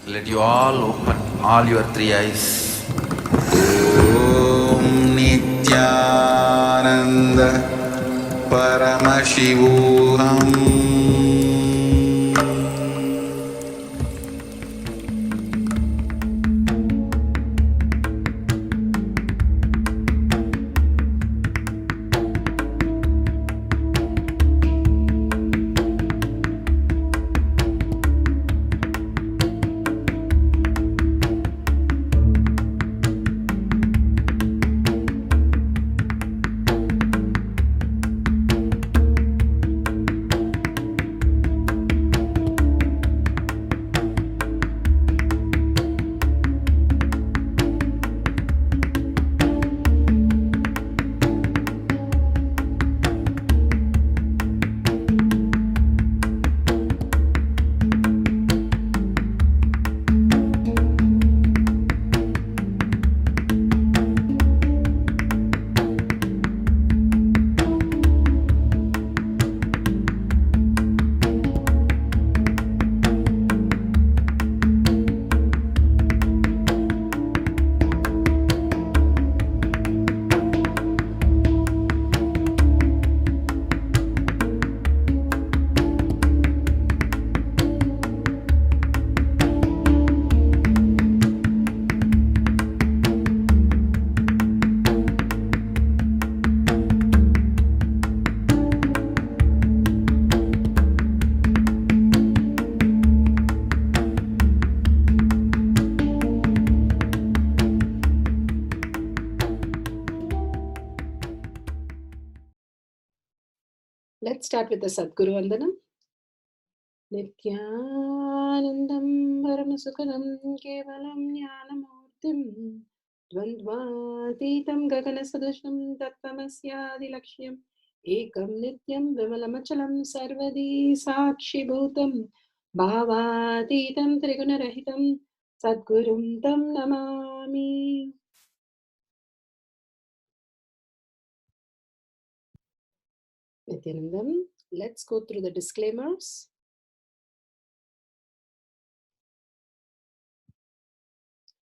Let you all open all your three eyes. Om Nithyananda Paramashivoham. Let's start with the Sadguru Vandanam. Nithyanandam Paramasukhanam Kevalam Jnanamurtim Dvandvatitam Gaganasadusham Tattvamasyaadilakshయం Ekam Nityam Vimalamachalam Sarvadi Sakshibhutam Bhavatitam Trigunarahitam Sadgurum Tam Namami. Nithyanandam, let's go through the disclaimers.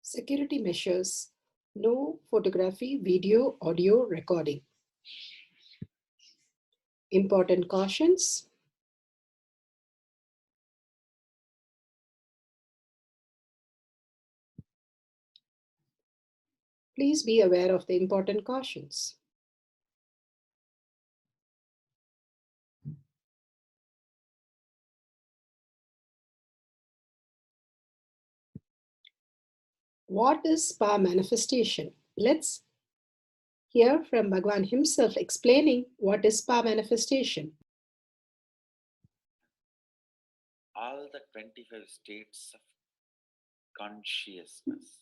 Security measures. No photography, video, audio recording. Important cautions. Please be aware of the important cautions. What is spa manifestation? Let's hear from Bhagwan himself explaining what is spa manifestation. All the 25 states of consciousness,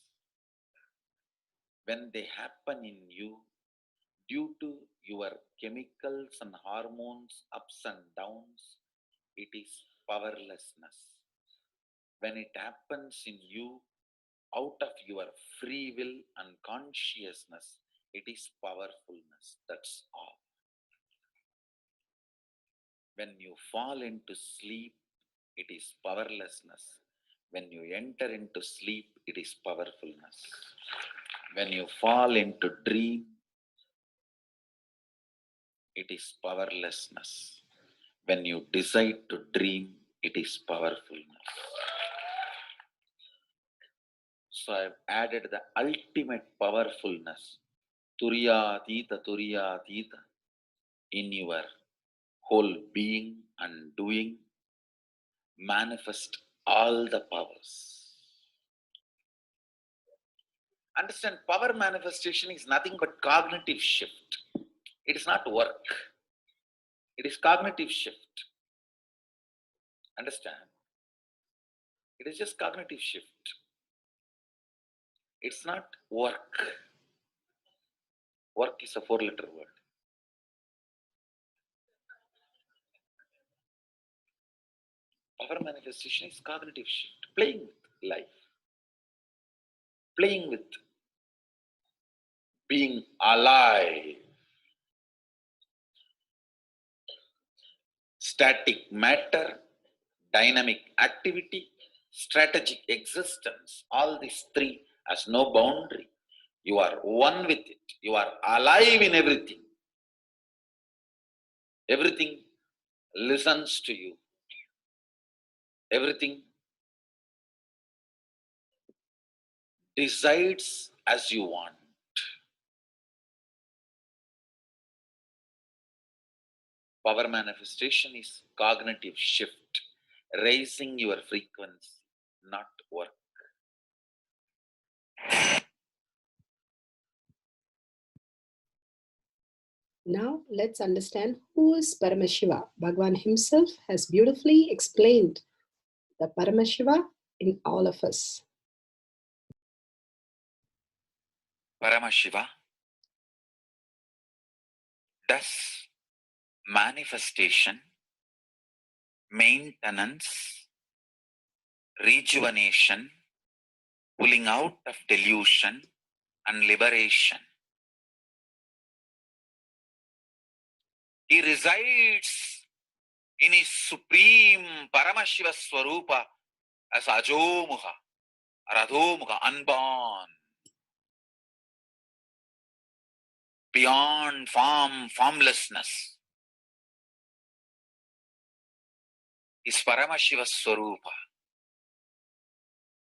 when they happen in you due to your chemicals and hormones ups and downs, it is powerlessness. When it happens in you out of your free will and consciousness, it is powerfulness. That's all. When you fall into sleep, it is powerlessness. When you enter into sleep, it is powerfulness. When you fall into dream, it is powerlessness. When you decide to dream, it is powerfulness. So I've added the ultimate powerfulness, Turiyatita, in your whole being and doing. Manifest all the powers. Understand, power manifestation is nothing but cognitive shift. It is not work. It is cognitive shift. Understand? It is just cognitive shift. It's not work. Work is a 4-letter word. Power manifestation is cognitive shift. Playing with life. Playing with being alive. Static matter, dynamic activity, strategic existence, all these three has no boundary. You are one with it. You are alive in everything. Everything listens to you. Everything decides as you want. Power manifestation is cognitive shift, raising your frequency, not work. Now let's understand who is Paramashiva. Bhagavan himself has beautifully explained the Paramashiva in all of us. Paramashiva does manifestation, maintenance, rejuvenation, pulling out of delusion, and liberation. He resides in his supreme Paramashiva Swarupa as Ajomuha, Radhomuha, unborn, beyond form, formlessness. Is Paramashiva Swarupa.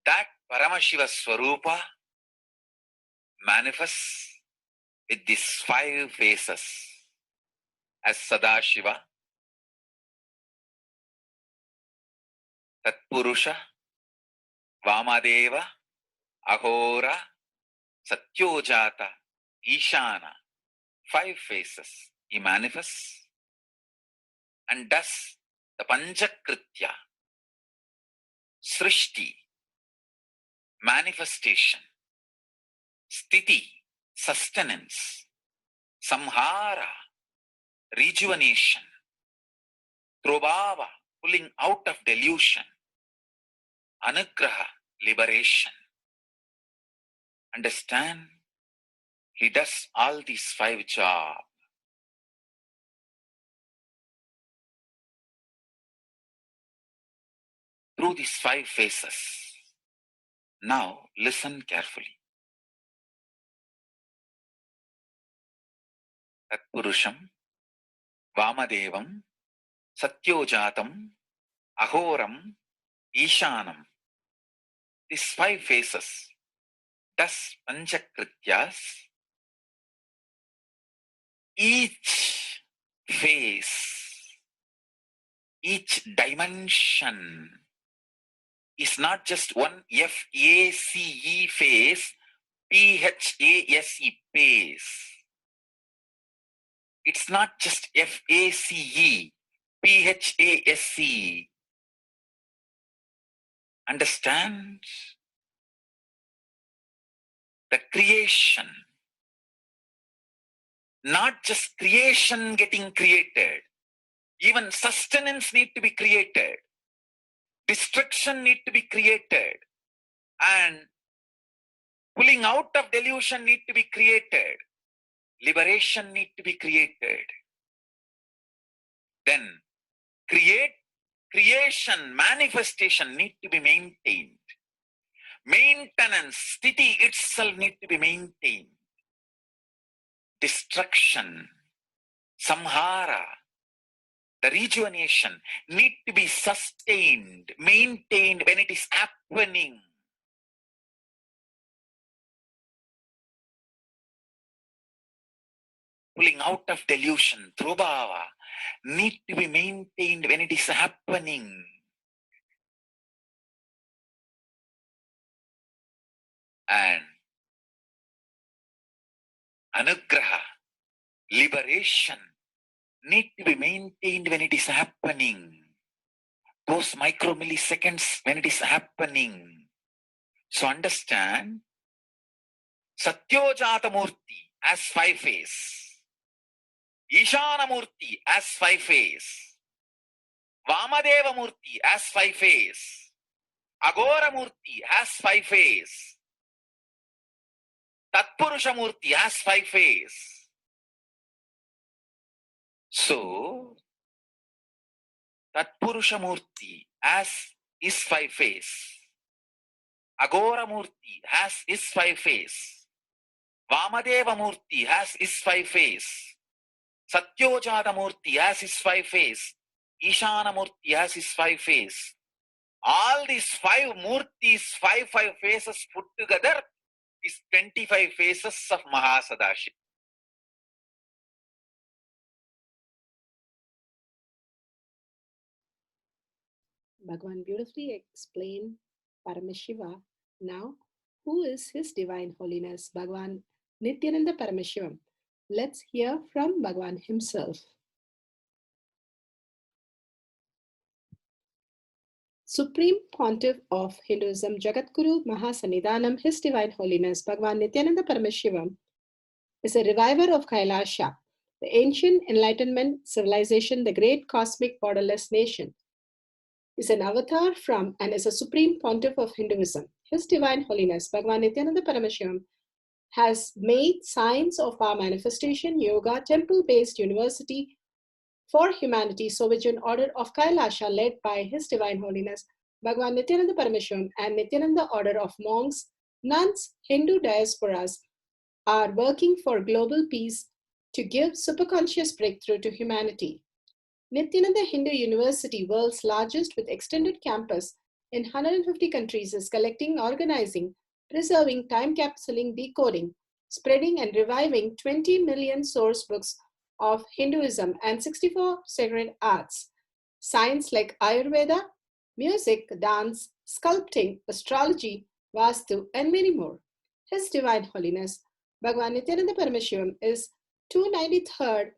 That Paramashiva Swarupa manifests with these 5 faces as Sadashiva, Tatpurusha, Vamadeva, Ahora, Satyojata, Ishana. 5 faces he manifests and does the Panchakritya, Srishti, manifestation, Sthiti, sustenance, Samhara, rejuvenation, Trobhava, pulling out of delusion, Anugraha, liberation. Understand? He does all these 5 jobs. Through these 5 phases. Now listen carefully. Tatpurusham, Vamadevam, Satyojatam, Ahoram, Ishanam. These 5 phases does Panchakrityas. Each phase, each dimension is not just one F-A-C-E phase, P-H-A-S-E phase. It's not just F-A-C-E, P-H-A-S-E. Understand? The creation. Not just creation getting created. Even sustenance need to be created. Destruction need to be created. And pulling out of delusion need to be created. Liberation need to be created. Then creation, manifestation need to be maintained. Maintenance, sthiti itself need to be maintained. Destruction, samhara, the rejuvenation need to be sustained, maintained when it is happening. Pulling out of delusion, trobhava, need to be maintained when it is happening. And anugraha, liberation, need to be maintained when it is happening. Those micromilliseconds when it is happening. So understand, Satyojata Murti as 5 phase. Ishana Murti as 5 phase. Vamadeva Murti as 5 phase. Agora Murti as 5 phase. Tatpurusha Murti as 5 phase. So, Tatpurusha Murti as is 5 phase. Agora Murti has his 5 face. Vamadeva Murti has his 5 face. Satyojata Murti has his 5 face. Ishana Murti has his 5 face. All these 5 Murtis, five faces put together is 25 faces of Mahasadashiva. Bhagavan beautifully explained Paramashiva. Now, who is His Divine Holiness, Bhagavan Nithyananda Paramashivam? Let's hear from Bhagavan himself. Supreme Pontiff of Hinduism, Jagadguru Mahasannidhanam, His Divine Holiness, Bhagavan Nithyananda Paramashivam, is a reviver of Kailasha, the ancient Enlightenment civilization, the great cosmic borderless nation. Is an avatar from and is a supreme pontiff of Hinduism. His Divine Holiness, Bhagavan Nithyananda Paramashivam, has made science of our manifestation, yoga, temple-based university for humanity, Sovereign Order of Kailasha, led by His Divine Holiness, Bhagavan Nithyananda Paramashivam, and Nithyananda Order of Monks, Nuns, Hindu diasporas, are working for global peace to give superconscious breakthrough to humanity. Nithyananda Hindu University, world's largest with extended campus in 150 countries, is collecting, organizing, preserving, time capsuling, decoding, spreading, and reviving 20 million source books of Hinduism and 64 sacred arts, science like Ayurveda, music, dance, sculpting, astrology, Vastu, and many more. His Divine Holiness, Bhagavan Nithyananda Paramashivam, is 293rd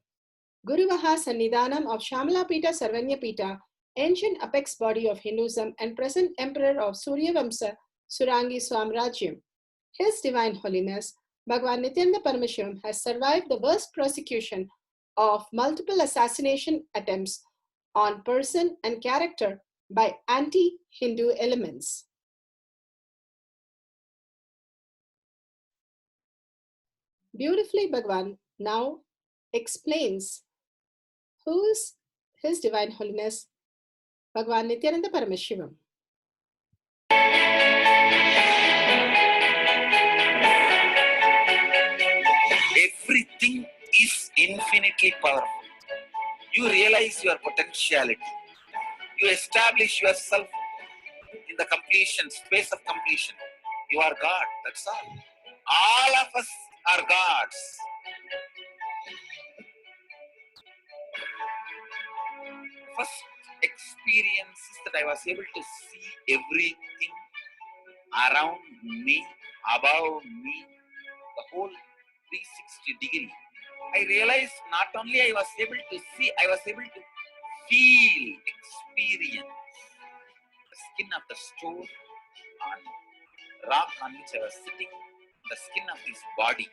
Guru Mahasannidhanam of Shamalapita Sarvanyapita, ancient apex body of Hinduism and present emperor of Suryavamsa Surangi Swamrajyam. His Divine Holiness, Bhagavan Nithyananda Paramashivam, has survived the worst persecution of multiple assassination attempts on person and character by anti-Hindu elements. Beautifully, Bhagavan now explains who is His Divine Holiness, Bhagavan Nithyananda Paramashivam. Everything is infinitely powerful. You realize your potentiality. You establish yourself in the completion, space of completion. You are God, that's all. All of us are gods. First experience is that I was able to see everything around me, above me, the whole 360 degree. I realized not only I was able to see, I was able to feel, experience the skin of the stone on rock on which I was sitting, the skin of this body.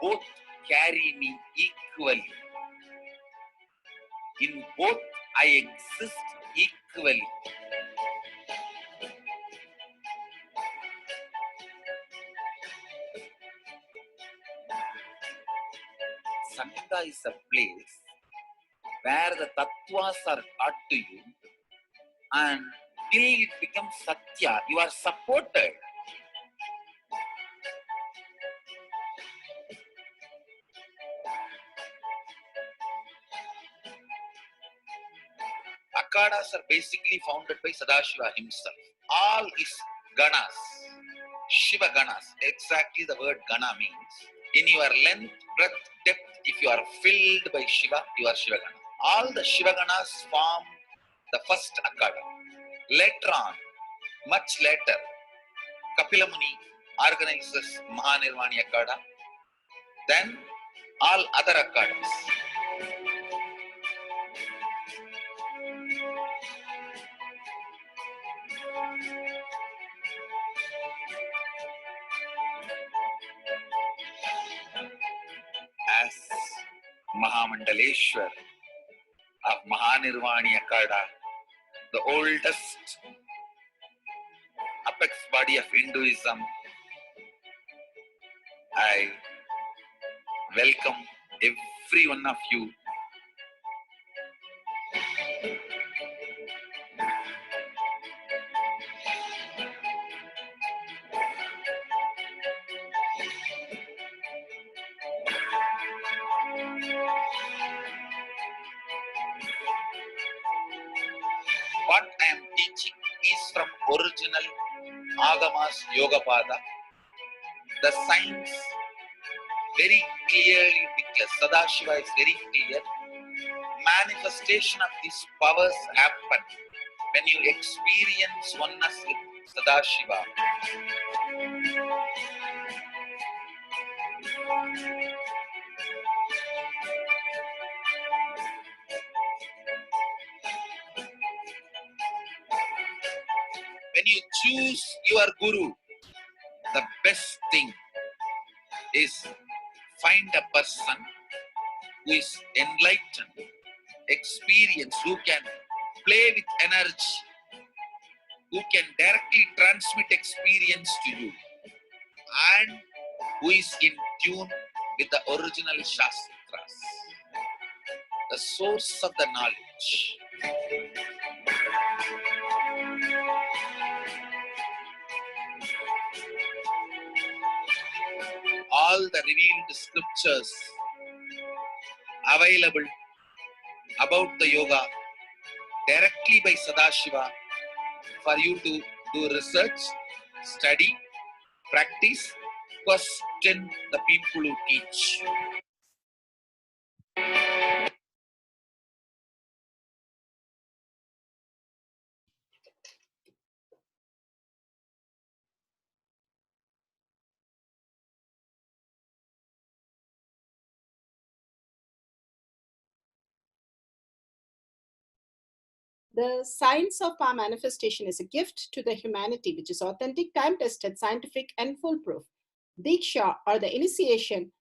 Both carry me equally. In both I exist equally. Sangha is a place where the tattvas are taught to you, and till it becomes satya, you are supported. Akhadas are basically founded by Sadashiva himself. All his ganas, Shiva ganas, exactly the word gana means. In your length, breadth, depth, if you are filled by Shiva, you are Shiva gana. All the Shiva ganas form the first Akhada. Later on, much later, Kapila Muni organizes Mahanirvani Akhada. Then all other Akhadas. As Mahamandaleshwar of Mahanirvani Akhada, the oldest apex body of Hinduism, I welcome every one of you. original Agamas Yogapada, the science very clearly declares, Sadashiva is very clear, manifestation of these powers happen when you experience oneness with Sadashiva. When you choose your guru, the best thing is find a person who is enlightened, experienced, who can play with energy, who can directly transmit experience to you, and who is in tune with the original Shastras, the source of the knowledge. All the revealed scriptures available about the yoga directly by Sadashiva for you to do research, study, practice, question the people who teach. The science of power manifestation is a gift to the humanity, which is authentic, time-tested, scientific, and foolproof. Diksha, or the initiation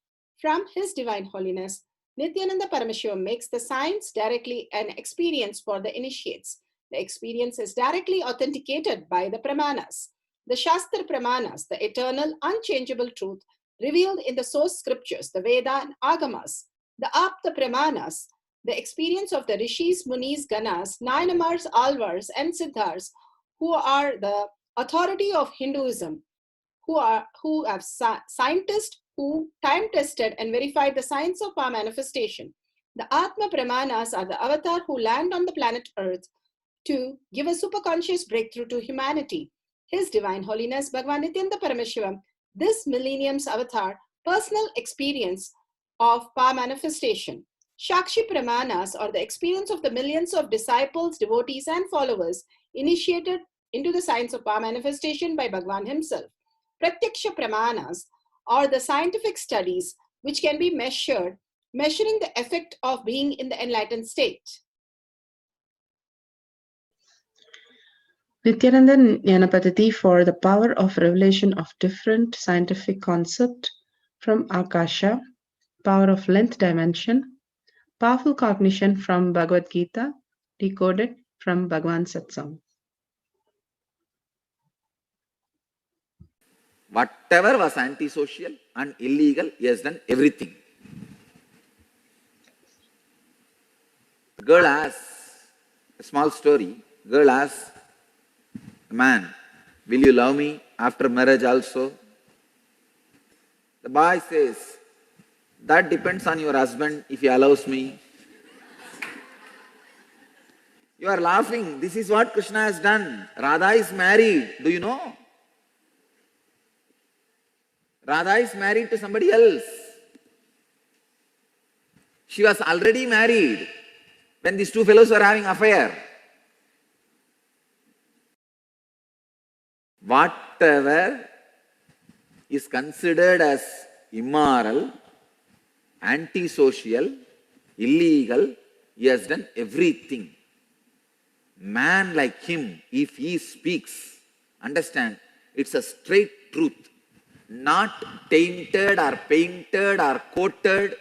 from His Divine Holiness, Nithyananda Paramashivam, makes the science directly an experience for the initiates. The experience is directly authenticated by the Pramanas. The Shastra Pramanas, the eternal, unchangeable truth revealed in the source scriptures, the Veda and Agamas. The Apta Pramanas, the experience of the rishis, munis, ganas, nayanamars, alvars, and siddhars, who are the authority of Hinduism, who have scientists who time tested and verified the science of power manifestation. The Atma Pramanas are the avatar who land on the planet Earth to give a superconscious breakthrough to humanity. His Divine Holiness Bhagavan Nityananda Paramashivam, this millennium's avatar, personal experience of power manifestation. Shakshi Pramanas, or the experience of the millions of disciples, devotees, and followers initiated into the science of power manifestation by Bhagavan himself. Pratyaksha Pramanas, or the scientific studies which can be measuring the effect of being in the enlightened state. Nithyananda Jnana Paddhati for the power of revelation of different scientific concept from Akasha, power of length dimension, powerful cognition from Bhagavad Gita, decoded from Bhagavan Satsang. Whatever was antisocial and illegal, he has done everything. Girl asks, a small story, girl asks, man, will you love me after marriage also? The boy says, that depends on your husband if he allows me. You are laughing. This is what Krishna has done. Radha is married. Do you know? Radha is married to somebody else. She was already married when these two fellows were having affair. Whatever is considered as immoral, antisocial, illegal, he has done everything. Man like him, if he speaks, understand, it's a straight truth, not tainted or painted or coated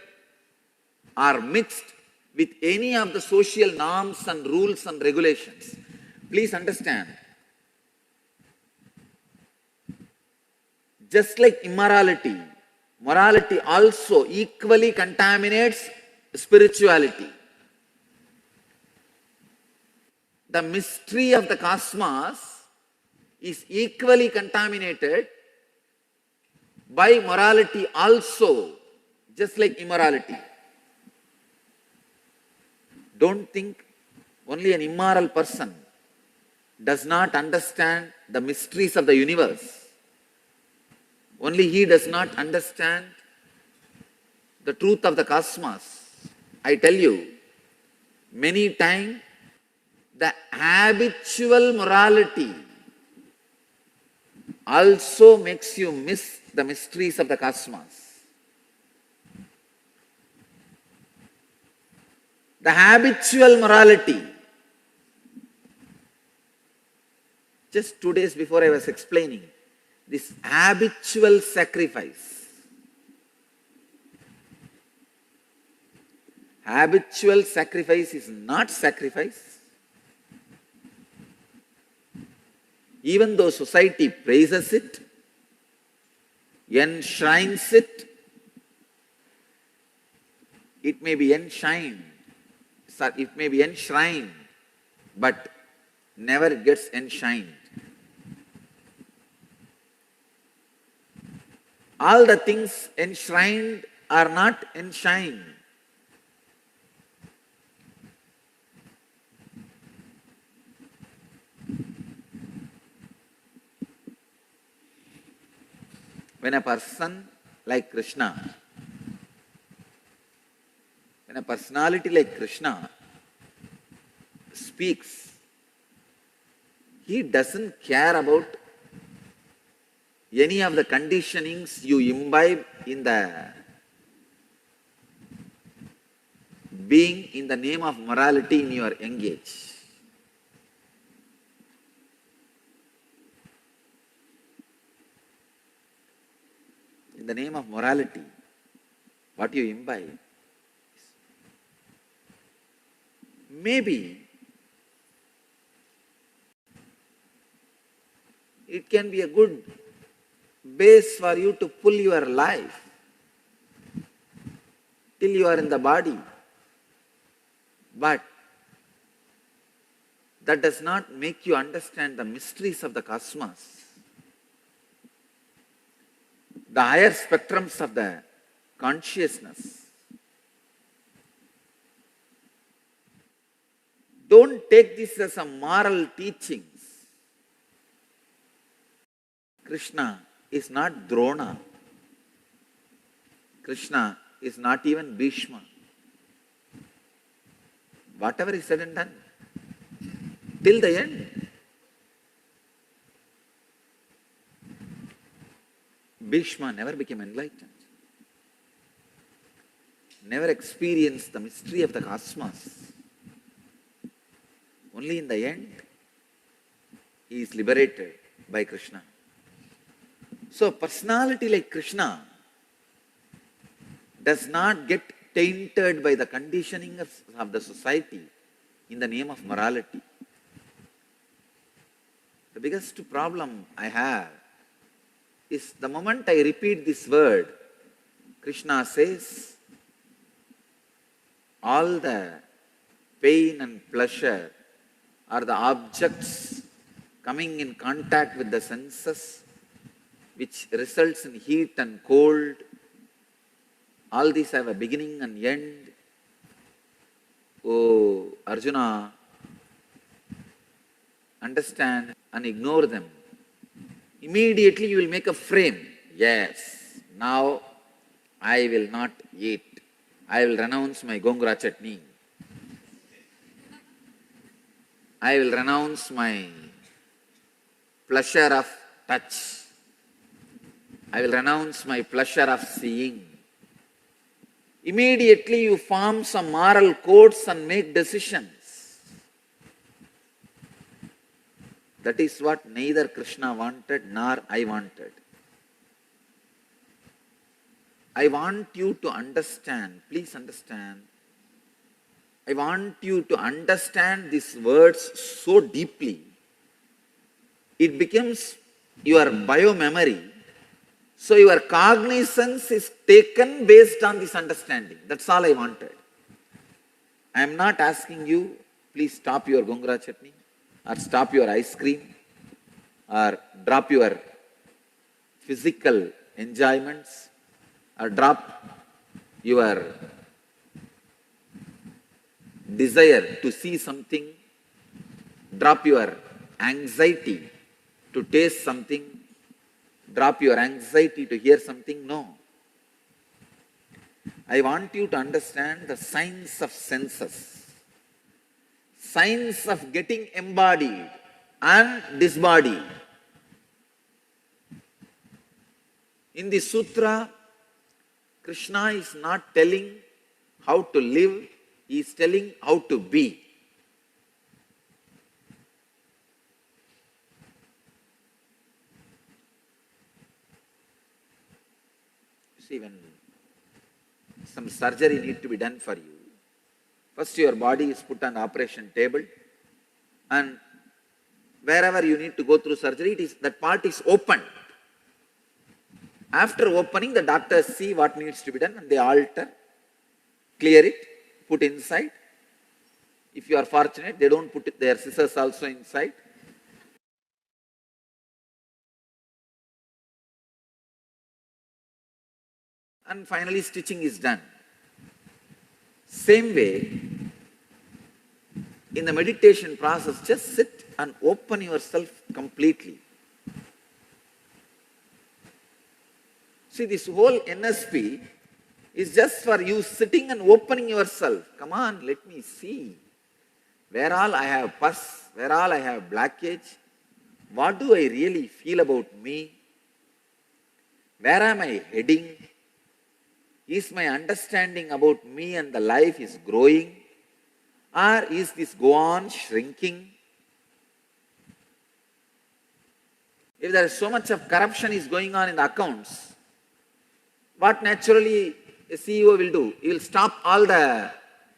or mixed with any of the social norms and rules and regulations. Please understand, just like immorality, morality also equally contaminates spirituality. The mystery of the cosmos is equally contaminated by morality also, just like immorality. Don't think only an immoral person does not understand the mysteries of the universe. Only he does not understand the truth of the cosmos. I tell you, many times the habitual morality also makes you miss the mysteries of the cosmos. The habitual morality. Just 2 days before I was explaining this habitual sacrifice. Habitual sacrifice is not sacrifice. Even though society praises it, enshrines it, it may be enshrined, but never gets enshrined. All the things enshrined are not enshrined. When a person like Krishna, when a personality like Krishna speaks, he doesn't care about any of the conditionings you imbibe in the being in the name of morality in your young age. In the name of morality, what you imbibe, maybe it can be a good base for you to pull your life till you are in the body. But that does not make you understand the mysteries of the cosmos, the higher spectrums of the consciousness. Don't take this as a moral teachings. Krishna is not Drona. Krishna is not even Bhishma. Whatever is said and done, till the end. Bhishma never became enlightened, never experienced the mystery of the cosmos. Only in the end, he is liberated by Krishna. So, personality like Krishna does not get tainted by the conditioning of the society in the name of morality. The biggest problem I have is the moment I repeat this word, Krishna says, all the pain and pleasure are the objects coming in contact with the senses, which results in heat and cold. All these have a beginning and end. Oh, Arjuna, understand and ignore them. Immediately you will make a frame. Yes, now I will not eat. I will renounce my gongura chutney. I will renounce my pleasure of touch. I will renounce my pleasure of seeing. Immediately you form some moral codes and make decisions. That is what neither Krishna wanted nor I wanted. I want you to understand, please understand. I want you to understand these words so deeply. It becomes your biomemory. So your cognizance is taken based on this understanding. That's all I wanted. I am not asking you, please stop your gongura chutney, or stop your ice cream, or drop your physical enjoyments, or drop your desire to see something, drop your anxiety to taste something, drop your anxiety to hear something. No. I want you to understand the science of senses, science of getting embodied and disbodied. In the sutra, Krishna is not telling how to live, he is telling how to be. See, when some surgery needs to be done for you, first your body is put on the operation table, and wherever you need to go through surgery, that part is opened. After opening, the doctors see what needs to be done and they alter, clear it, put inside. If you are fortunate, they don't put their scissors also inside. And finally stitching is done. Same way, in the meditation process, just sit and open yourself completely. See, this whole NSP is just for you sitting and opening yourself. Come on, let me see. Where all I have pus, where all I have blockage, what do I really feel about me? Where am I heading? Is my understanding about me and the life is growing? Or is this go on shrinking? If there is so much of corruption is going on in the accounts, what naturally a CEO will do? He will stop all the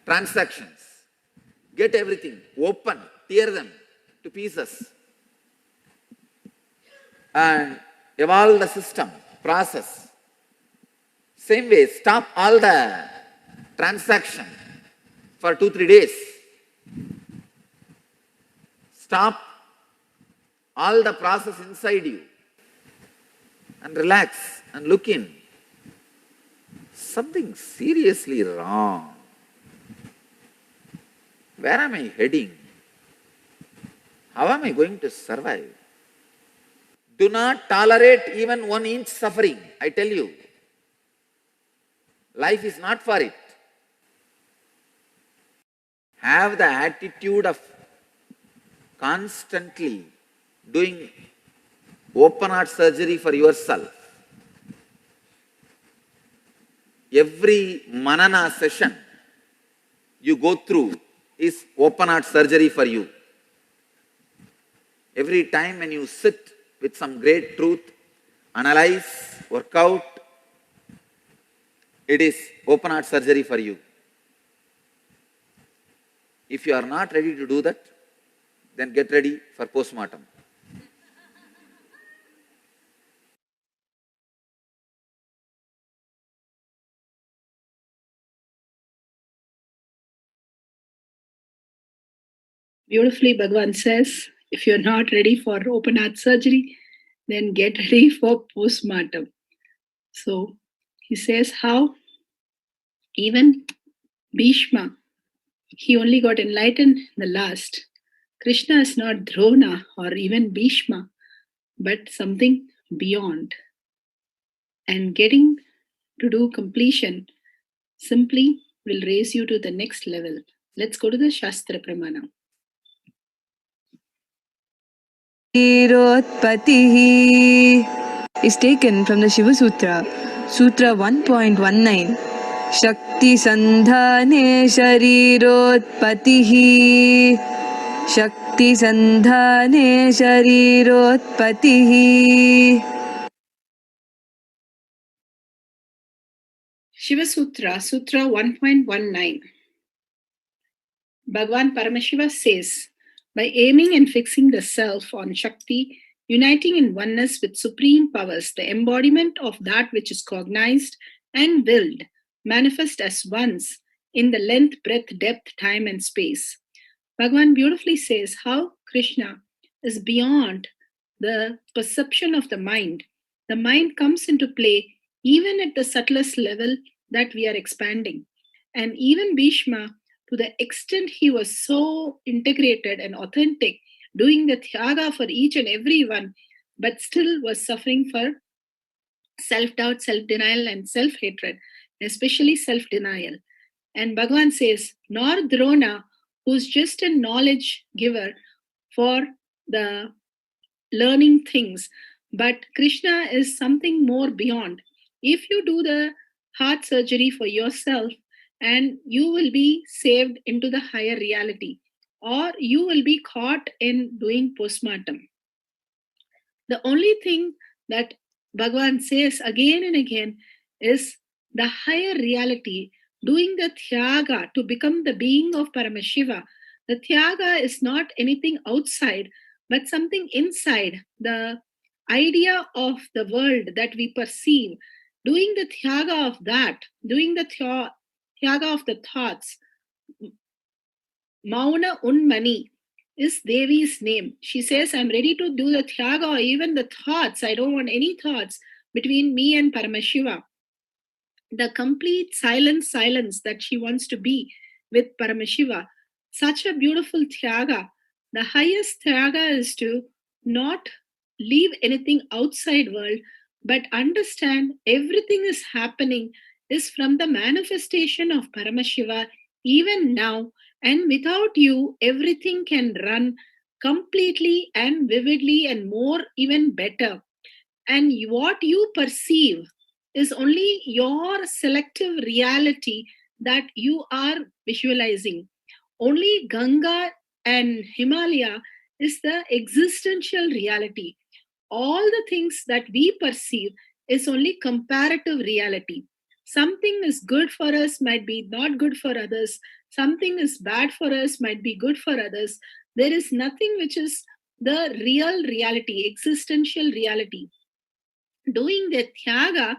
transactions, get everything open, tear them to pieces, and evolve the system, process. Same way, stop all the transaction for 2-3 days. Stop all the process inside you and relax and look in. Something seriously wrong. Where am I heading? How am I going to survive? Do not tolerate even 1 inch suffering, I tell you. Life is not for it. Have the attitude of constantly doing open heart surgery for yourself. Every manana session you go through is open heart surgery for you. Every time when you sit with some great truth, analyze, work out, it is open heart surgery for you. If you are not ready to do that, then get ready for postmortem. Beautifully, Bhagavan says, if you're not ready for open heart surgery, then get ready for postmortem. So he says how even Bhishma, he only got enlightened in the last. Krishna is not Drona or even Bhishma, but something beyond. And getting to do completion simply will raise you to the next level. Let's go to the Shastra Pramana. Shrirotpatihi is taken from the Shiva Sutra, Sutra 1.19. Shakti Sandhane Sharirotpatihi. Shakti Sandhane Sharirotpatihi. Shiva Sutra, Sutra 1.19. Bhagavan Paramashiva says, by aiming and fixing the self on Shakti, uniting in oneness with supreme powers, the embodiment of that which is cognized and willed, manifest as once in the length, breadth, depth, time, and space. Bhagavan beautifully says how Krishna is beyond the perception of the mind. The mind comes into play even at the subtlest level that we are expanding. And even Bhishma, to the extent he was so integrated and authentic doing the Tyaga for each and every one, but still was suffering for self-doubt, self-denial, and self-hatred, especially self-denial. And Bhagavan says, nor Drona, who's just a knowledge giver for the learning things, but Krishna is something more beyond. If you do the heart surgery for yourself, and you will be saved into the higher reality, or you will be caught in doing postmortem. The only thing that Bhagavan says again and again is the higher reality, doing the Tyaga to become the being of Paramashiva. The Tyaga is not anything outside, but something inside, the idea of the world that we perceive. Doing the Tyaga of that, doing the Tyaga of the thoughts. Mauna Unmani is Devi's name. She says, I'm ready to do the Tyaga or even the thoughts. I don't want any thoughts between me and Paramashiva. The complete silence that she wants to be with Paramashiva. Such a beautiful Tyaga. The highest Tyaga is to not leave anything outside world, but understand everything is happening is from the manifestation of Paramashiva even now, and without you everything can run completely and vividly and more even better. And what you perceive is only your selective reality that you are visualizing. Only Ganga and Himalaya is the existential reality. All the things that we perceive is only comparative reality. Something is good for us might be not good for others. Something is bad for us might be good for others. There is nothing which is the real reality, existential reality. Doing the Tyaga,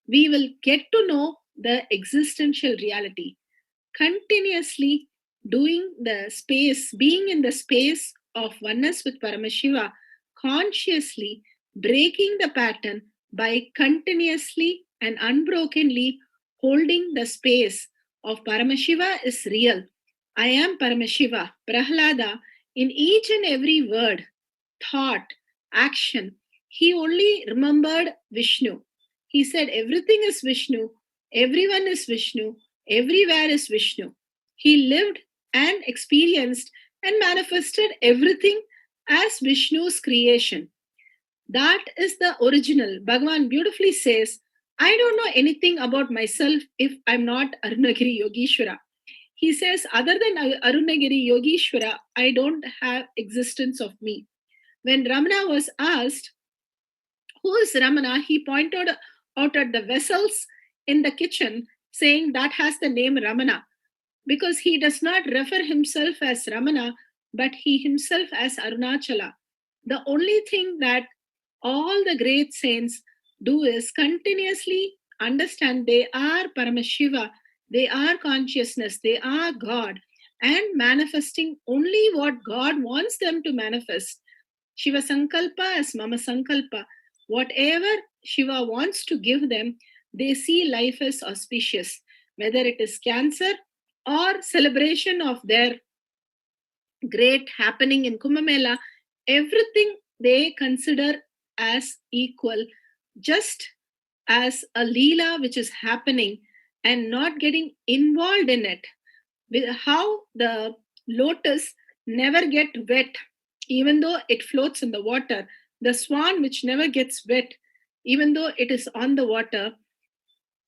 we will get to know the existential reality. Continuously doing the space, being in the space of oneness with Paramashiva, consciously breaking the pattern by continuously and unbrokenly holding the space of Paramashiva is real. I am Paramashiva. Prahlada, in each and every word, thought, action, he only remembered Vishnu. He said, everything is Vishnu, everyone is Vishnu, everywhere is Vishnu. He lived and experienced and manifested everything as Vishnu's creation. That is the original. Bhagavan beautifully says, I don't know anything about myself if I'm not Arunagiri Yogeshwara. He says, other than Arunagiri Yogeshwara, I don't have existence of me. When Ramana was asked, who is Ramana? He pointed out at the vessels in the kitchen, saying that has the name Ramana, because he does not refer himself as Ramana, but he himself as Arunachala. The only thing that all the great saints do is continuously understand they are Paramashiva, they are consciousness, they are God, and manifesting only what God wants them to manifest. Shiva Sankalpa as Mama Sankalpa. Whatever Shiva wants to give them, they see life as auspicious, whether it is cancer or celebration of their great happening in Kumbh Mela, everything they consider as equal, just as a Leela which is happening and not getting involved in it. How the lotus never get wet, even though it floats in the water. The swan which never gets wet, even though it is on the water.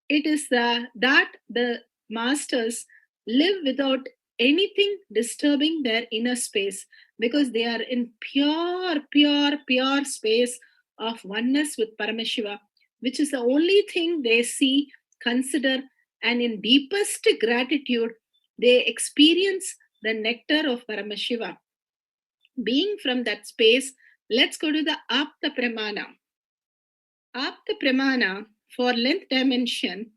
It is that the masters live without anything disturbing their inner space, because they are in pure space of oneness with Paramashiva, which is the only thing they see, consider, and in deepest gratitude, they experience the nectar of Paramashiva. Being from that space, let's go to the Apta Pramana. Apta Pramana for length dimension,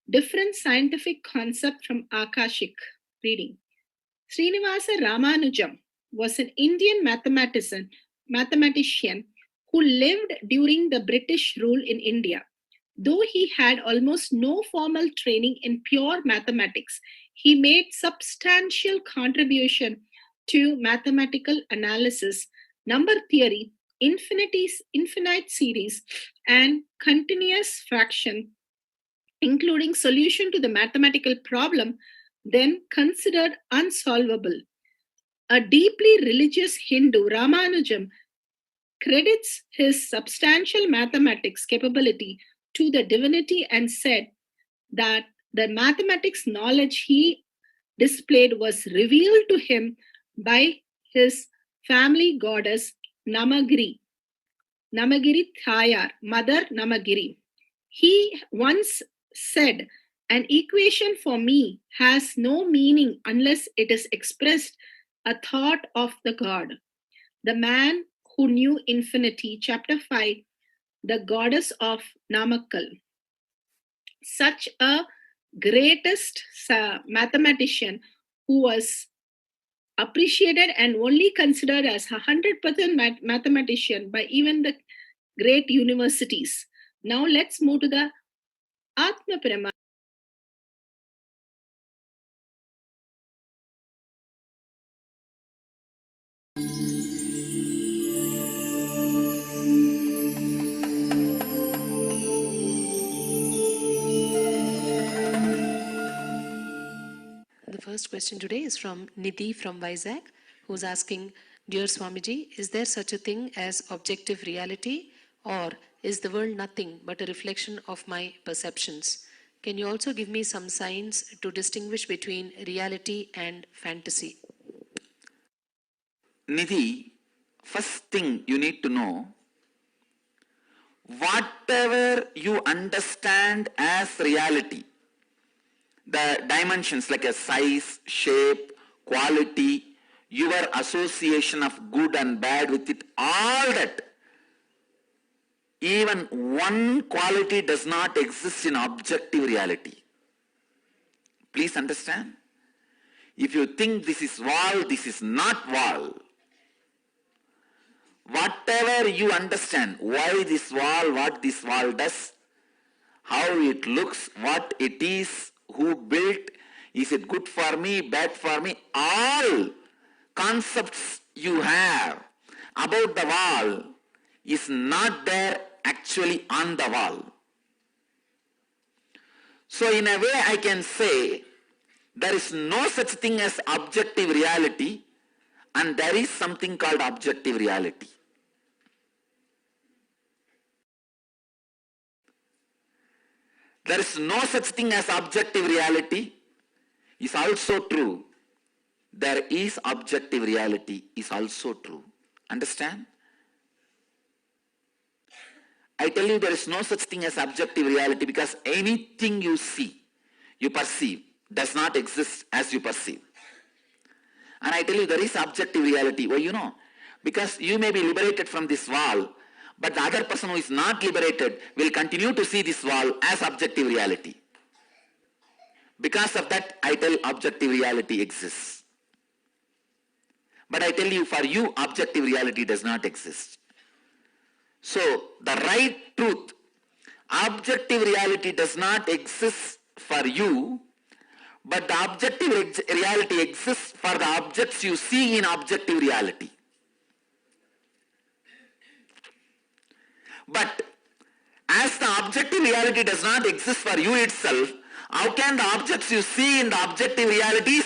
different scientific concept from Akashic reading. Srinivasa Ramanujam was an Indian mathematician who lived during the British rule in India. Though he had almost no formal training in pure mathematics, he made substantial contribution to mathematical analysis, number theory, infinite series, and continuous fraction, including solution to the mathematical problem, then considered unsolvable. A deeply religious Hindu, Ramanujam, credits his substantial mathematics capability to the divinity and said that the mathematics knowledge he displayed was revealed to him by his family goddess Namagiri Thayar, Mother Namagiri. He once said, "An equation for me has no meaning unless it is expressed a thought of the God." The man who knew infinity, chapter 5, the goddess of Namakkal. Such a greatest mathematician who was appreciated and only considered as a 100% mathematician by even the great universities. Now let's move to the Atma Prema. The first question today is from Nidhi from Vizag, who's asking, Dear Swamiji, is there such a thing as objective reality, or is the world nothing but a reflection of my perceptions? Can you also give me some signs to distinguish between reality and fantasy? Nidhi, first thing you need to know, whatever you understand as reality, the dimensions like a size, shape, quality, your association of good and bad with it, all that, even one quality does not exist in objective reality. Please understand. If you think this is wall, this is not wall. Whatever you understand, why this wall, what this wall does, how it looks, what it is, who built, is it good for me, bad for me, all concepts you have about the wall is not there actually on the wall. So in a way I can say there is no such thing as objective reality and there is something called objective reality. There is no such thing as objective reality is also true. There is objective reality is also true. Understand? I tell you there is no such thing as objective reality because anything you see, you perceive, does not exist as you perceive. And I tell you there is objective reality. Why you know? Because you may be liberated from this wall, but the other person who is not liberated will continue to see this wall as objective reality. Because of that, I tell objective reality exists. But I tell you, for you, objective reality does not exist. So, the right truth, objective reality does not exist for you, but the objective reality exists for the objects you see in objective reality. But as the objective reality does not exist for you itself, how can the objects you see in the objective reality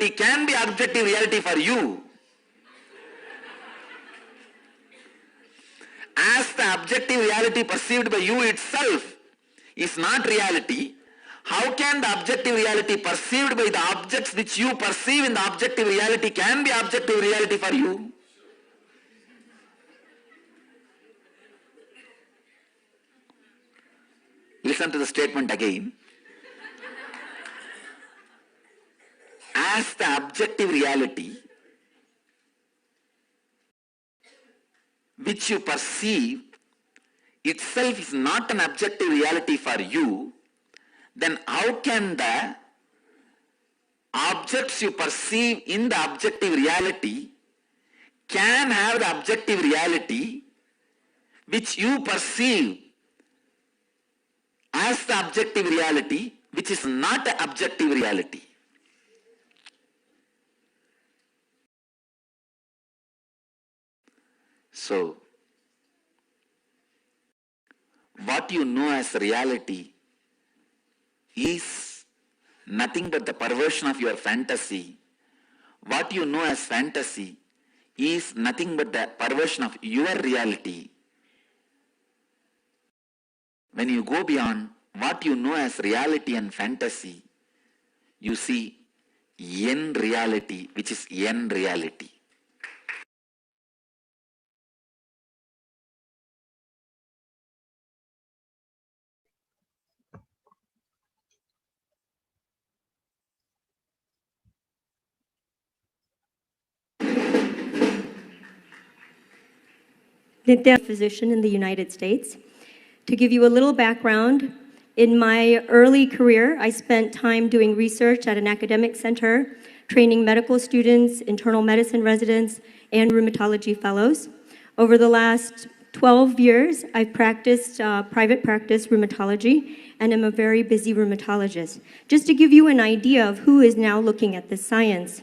can be objective reality for you? As the objective reality perceived by you itself is not reality, how can the objective reality perceived by the objects which you perceive in the objective reality can be objective reality for you? Listen to the statement again. As the objective reality which you perceive itself is not an objective reality for you, then how can the objects you perceive in the objective reality can have the objective reality which you perceive as the objective reality which is not an objective reality? So, what you know as reality is nothing but the perversion of your fantasy. What you know as fantasy is nothing but the perversion of your reality. When you go beyond what you know as reality and fantasy, you see N reality, which is N reality. Nithyananda, physician in the United States. To give you a little background, in my early career, I spent time doing research at an academic center, training medical students, internal medicine residents, and rheumatology fellows. Over the last 12 years, I've practiced private practice rheumatology, and I'm a very busy rheumatologist. Just to give you an idea of who is now looking at this science.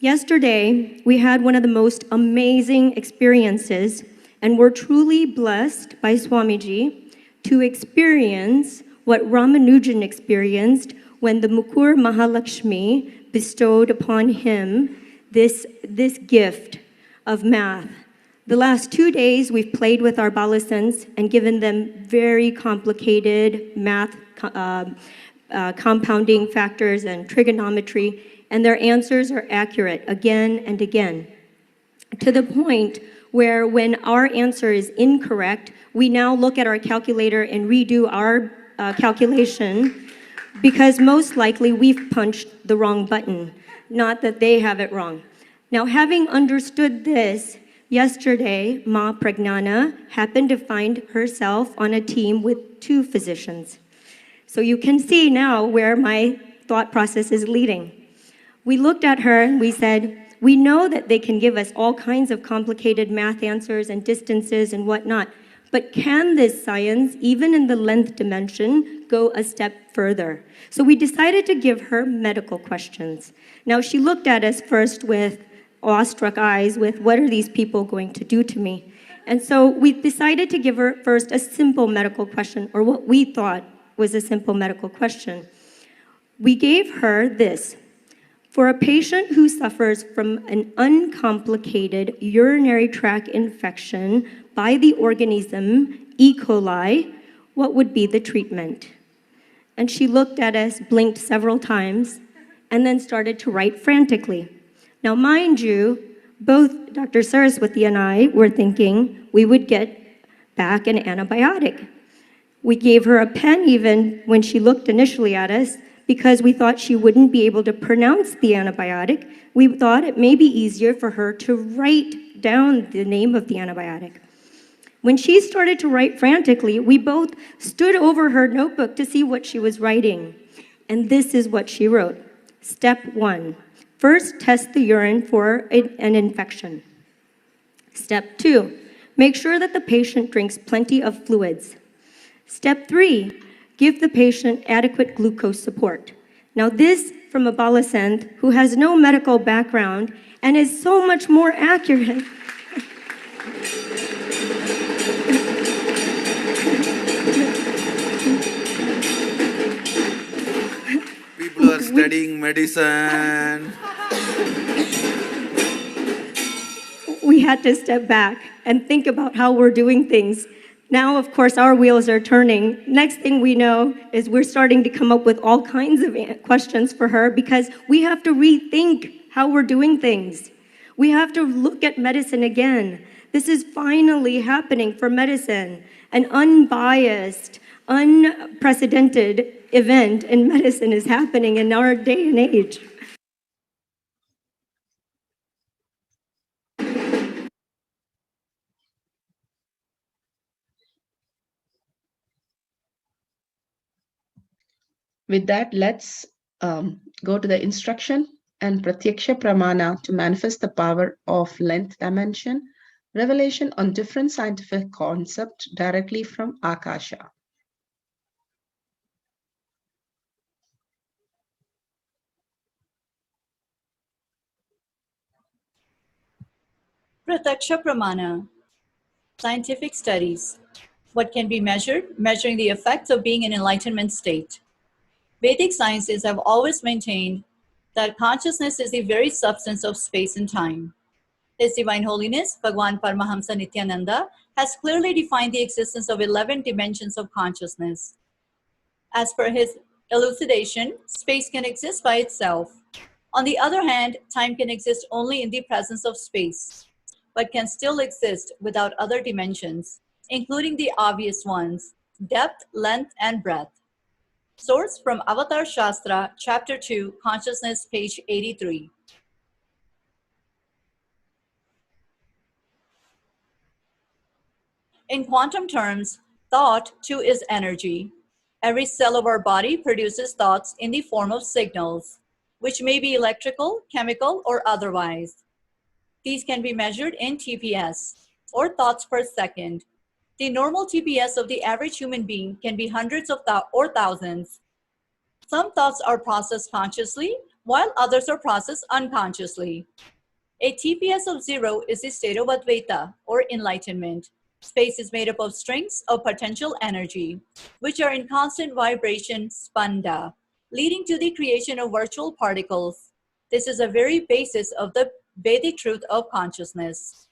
Yesterday, we had one of the most amazing experiences, and we're truly blessed by Swamiji to experience what Ramanujan experienced when the Mukur Mahalakshmi bestowed upon him this gift of math. The last 2 days, we've played with our balasans and given them very complicated math compounding factors and trigonometry, and their answers are accurate again and again, to the point where when our answer is incorrect, we now look at our calculator and redo our calculation, because most likely we've punched the wrong button, not that they have it wrong. Now, having understood this, yesterday, Ma Pragnana happened to find herself on a team with 2 physicians. So you can see now where my thought process is leading. We looked at her and we said, we know that they can give us all kinds of complicated math answers and distances and whatnot, but can this science, even in the length dimension, go a step further? So we decided to give her medical questions. Now, she looked at us first with awestruck eyes with, what are these people going to do to me? And so we decided to give her first a simple medical question, or what we thought was a simple medical question. We gave her this. For a patient who suffers from an uncomplicated urinary tract infection by the organism E. coli, what would be the treatment? And she looked at us, blinked several times, and then started to write frantically. Now, mind you, both Dr. Saraswati and I were thinking we would get back an antibiotic. We gave her a pen even when she looked initially at us, because we thought she wouldn't be able to pronounce the antibiotic. We thought it may be easier for her to write down the name of the antibiotic. When she started to write frantically, we both stood over her notebook to see what she was writing. And this is what she wrote. Step 1, first test the urine for an infection. Step 2, make sure that the patient drinks plenty of fluids. Step 3, give the patient adequate glucose support. Now this from a balasant who has no medical background and is so much more accurate. People are studying medicine. We had to step back and think about how we're doing things. Now, of course, our wheels are turning. Next thing we know is we're starting to come up with all kinds of questions for her, because we have to rethink how we're doing things. We have to look at medicine again. This is finally happening for medicine. An unbiased, unprecedented event in medicine is happening in our day and age. With that, let's go to the instruction and Pratyaksha Pramana to manifest the power of length dimension, revelation on different scientific concepts directly from Akasha. Prataksha Pramana. Scientific studies. What can be measured? Measuring the effects of being in enlightenment state. Vedic sciences have always maintained that consciousness is the very substance of space and time. His Divine Holiness, Bhagwan Paramahamsa Nithyananda, has clearly defined the existence of 11 dimensions of consciousness. As per his elucidation, space can exist by itself. On the other hand, time can exist only in the presence of space, but can still exist without other dimensions, including the obvious ones, depth, length, and breadth. Source from Avatar Shastra, Chapter 2, Consciousness, page 83. In quantum terms, thought too is energy. Every cell of our body produces thoughts in the form of signals, which may be electrical, chemical, or otherwise. These can be measured in TPS, or thoughts per second. The normal TPS of the average human being can be hundreds of or thousands. Some thoughts are processed consciously, while others are processed unconsciously. A TPS of 0 is the state of Advaita, or enlightenment. Space is made up of strings of potential energy, which are in constant vibration, spanda, leading to the creation of virtual particles. This is a very basis of the Vedic truth of consciousness.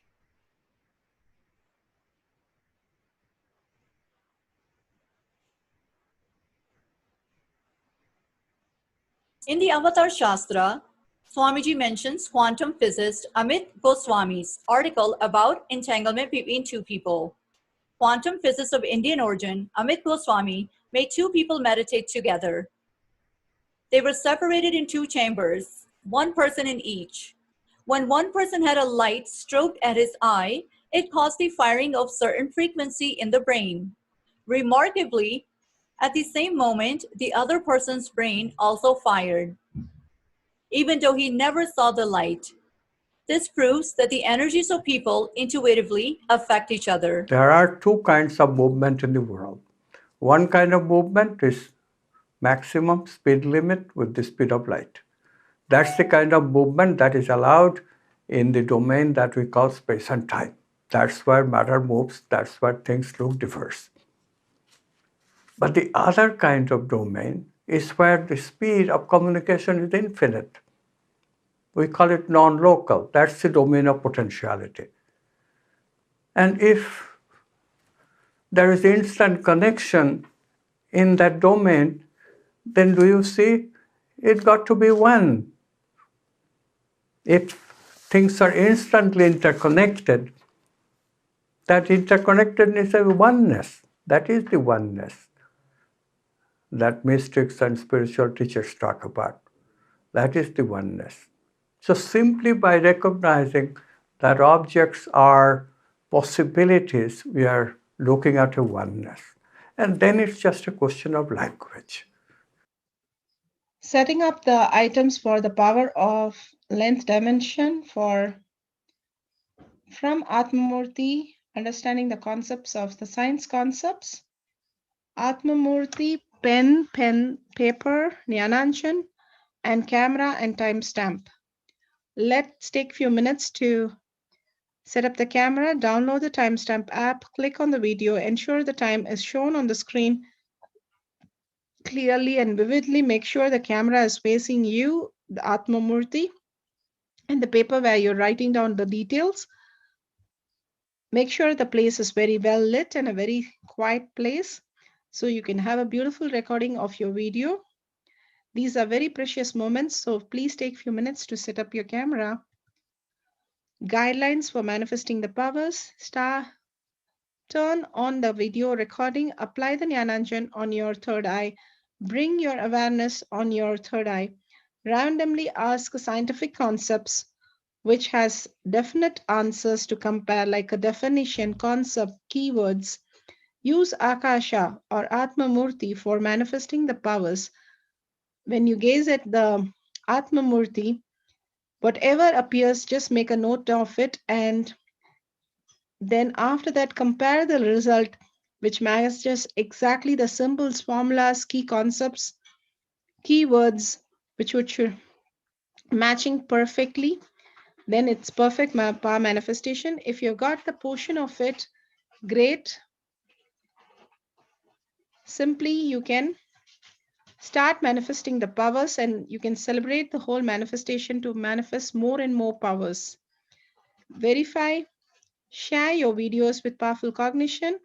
In the Avatar Shastra, Swamiji mentions quantum physicist Amit Goswami's article about entanglement between two people. Quantum physicist of Indian origin, Amit Goswami, made two people meditate together. They were separated in two chambers, one person in each. When one person had a light stroked at his eye, it caused the firing of certain frequency in the brain. Remarkably, at the same moment, the other person's brain also fired, even though he never saw the light. This proves that the energies of people intuitively affect each other. There are two kinds of movement in the world. One kind of movement is maximum speed limit with the speed of light. That's the kind of movement that is allowed in the domain that we call space and time. That's where matter moves, that's where things look diverse. But the other kind of domain is where the speed of communication is infinite. We call it non-local. That's the domain of potentiality. And if there is instant connection in that domain, then do you see, it got to be one. If things are instantly interconnected, that interconnectedness is a oneness. That is the oneness that mystics and spiritual teachers talk about. That is the oneness. So simply by recognizing that objects are possibilities, we are looking at a oneness. And then it's just a question of language. Setting up the items for the power of length dimension from Atmamurti, understanding the concepts of the science concepts. Atmamurti, pen, paper, Jnananchan, and camera and timestamp. Let's take a few minutes to set up the camera, download the timestamp app, click on the video, ensure the time is shown on the screen clearly and vividly. Make sure the camera is facing you, the Atmamurti, and the paper where you're writing down the details. Make sure the place is very well lit and a very quiet place so you can have a beautiful recording of your video. These are very precious moments, so please take a few minutes to set up your camera. Guidelines for manifesting the powers. Turn on the video recording, apply the Jnananjan on your third eye, bring your awareness on your third eye. Randomly ask scientific concepts which has definite answers to compare, like a definition, concept, keywords. Use Akasha or Atmamurti for manifesting the powers. When you gaze at the Atmamurti, whatever appears, just make a note of it, and then after that, compare the result, which matches exactly the symbols, formulas, key concepts, keywords, which would matching perfectly. Then it's perfect power manifestation. If you got the portion of it, Great. Simply, you can start manifesting the powers and you can celebrate the whole manifestation to manifest more and more powers. Verify, share your videos with powerful cognition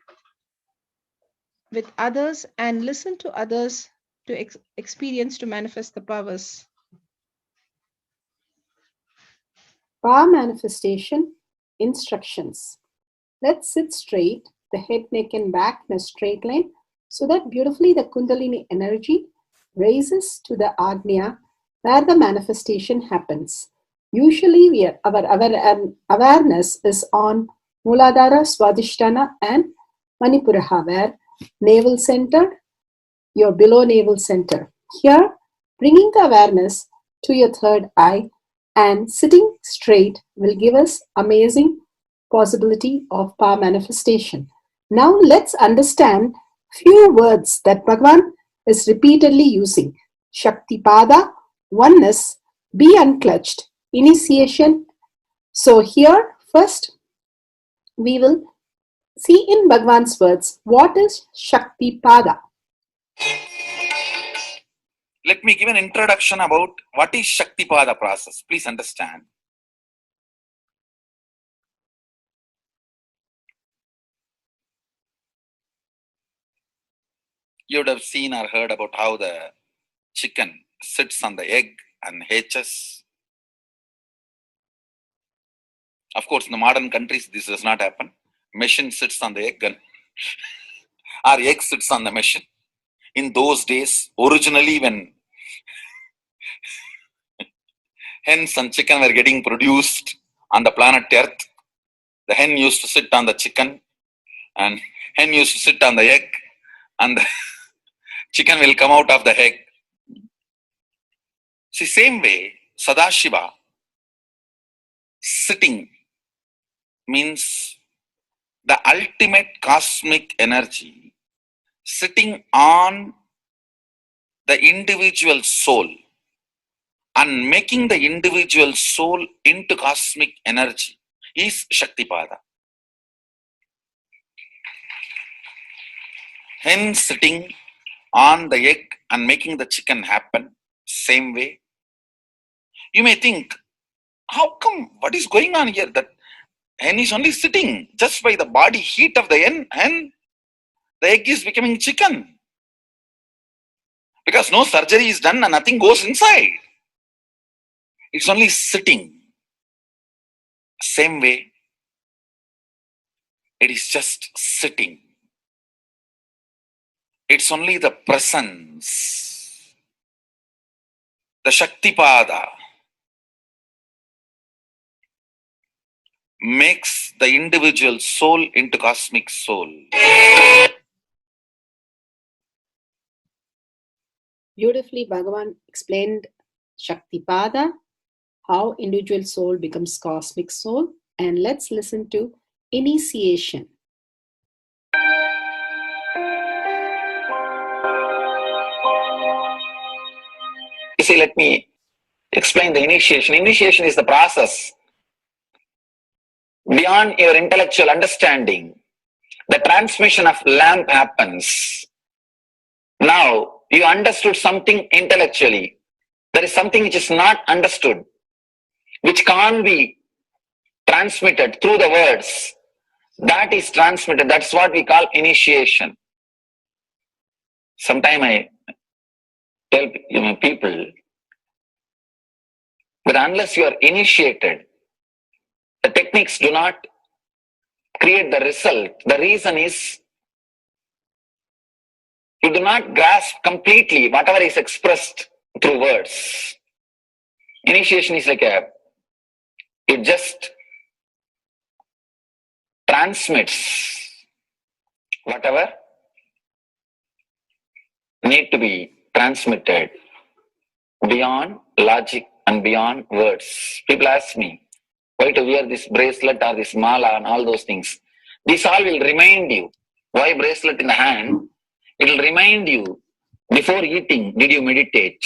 with others and listen to others to experience to manifest the powers. Power manifestation instructions. Let's sit straight, the head, neck, and back in a straight line so that beautifully the Kundalini energy raises to the Agnya where the manifestation happens. Usually, our awareness is on Muladhara, Swadhisthana, and Manipuraha, where navel center, your below navel center. Here, bringing the awareness to your third eye and sitting straight will give us amazing possibility of power manifestation. Now let's understand few words that Bhagavan is repeatedly using. Shaktipada, oneness, be unclutched, initiation. So here first we will see in Bhagavan's words what is Shaktipada. Let me give an introduction about what is Shaktipada process. Please understand. You would have seen or heard about how the chicken sits on the egg and hatches. Of course, in the modern countries, this does not happen. Machine sits on the egg and or egg sits on the machine. In those days, originally when hens and chicken were getting produced on the planet Earth, the hen used to sit on the chicken and hen used to sit on the egg and the chicken will come out of the egg. See, same way, Sadashiva sitting means the ultimate cosmic energy sitting on the individual soul and making the individual soul into cosmic energy is Shaktipada. Hen sitting on the egg and making the chicken happen, same way. You may think, how come, what is going on here? That hen is only sitting just by the body heat of the hen, the egg is becoming chicken. Because no surgery is done and nothing goes inside. It's only sitting. Same way, it is just sitting. It's only the presence. The Shaktipada makes the individual soul into cosmic soul. Beautifully, Bhagavan explained Shaktipada, how individual soul becomes cosmic soul. And let's listen to initiation. You see, let me explain the initiation. Initiation is the process beyond your intellectual understanding. The transmission of lamp happens. Now, you understood something intellectually. There is something which is not understood, which can't be transmitted through the words. That is transmitted. That's what we call initiation. Sometimes I tell people that unless you are initiated, the techniques do not create the result. The reason is you do not grasp completely whatever is expressed through words. Initiation is like it just transmits whatever need to be transmitted beyond logic and beyond words. People ask me why to wear this bracelet or this mala and all those things. This all will remind you. Why bracelet in the hand? It will remind you before eating, did you meditate?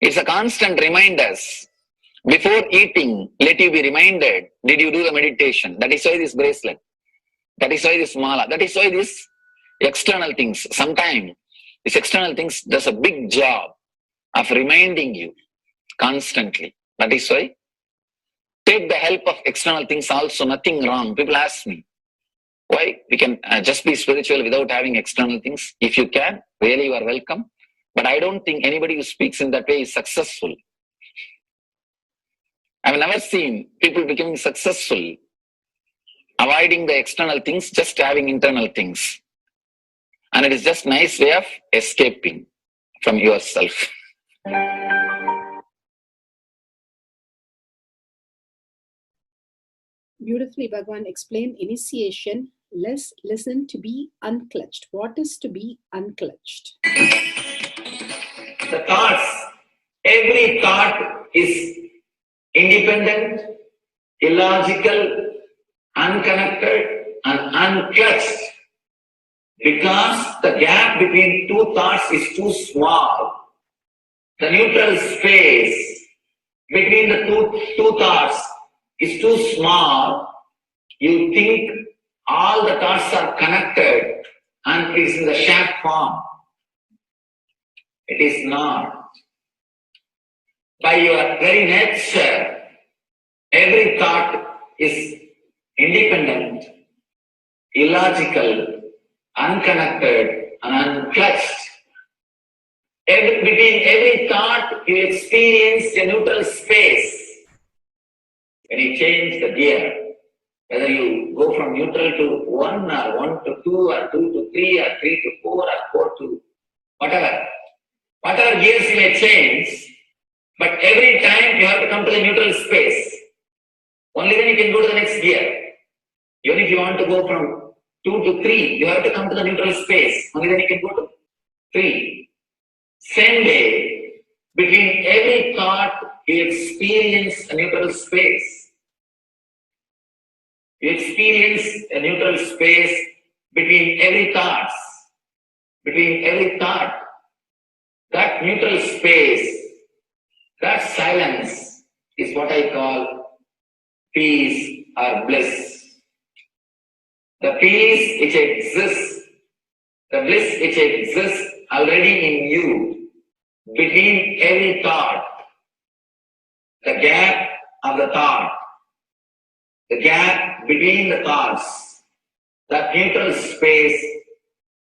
It's a constant reminder Before eating, let you be reminded, did you do the meditation? That is why this bracelet. That is why this mala. That is why this external things. Sometimes this external things does a big job of reminding you constantly. That is why take the help of external things also, nothing wrong. People ask me, why we can just be spiritual without having external things? If you can, really you are welcome. But I don't think anybody who speaks in that way is successful. I've never seen people becoming successful avoiding the external things, just having internal things. And it is just nice way of escaping from yourself. Beautifully, Bhagavan explained initiation. Let's listen to be unclutched. What is to be unclutched? The thoughts, every thought is independent, illogical, unconnected, and unclutched. Because the gap between two thoughts is too small. The neutral space between the two thoughts is too small. You think all the thoughts are connected and it is in the shared form. It is not. By your very nature, every thought is independent, illogical, unconnected, and unclutched. Between every thought, you experience a neutral space. When you change the gear, whether you go from neutral to 1 or 1 to 2 or 2 to 3 or 3 to 4 or 4 to whatever gears you may change, but every time you have to come to the neutral space. Only then you can go to the next gear. Even if you want to go from 2 to 3, you have to come to the neutral space. Only then you can go to 3. Same way, between every thought, you experience a neutral space. You experience a neutral space between every thought. Between every thought. That neutral space, that silence is what I call peace or bliss. The peace which exists, the bliss which exists already in you, between every thought, the gap of the thought, the gap between the thoughts, that neutral space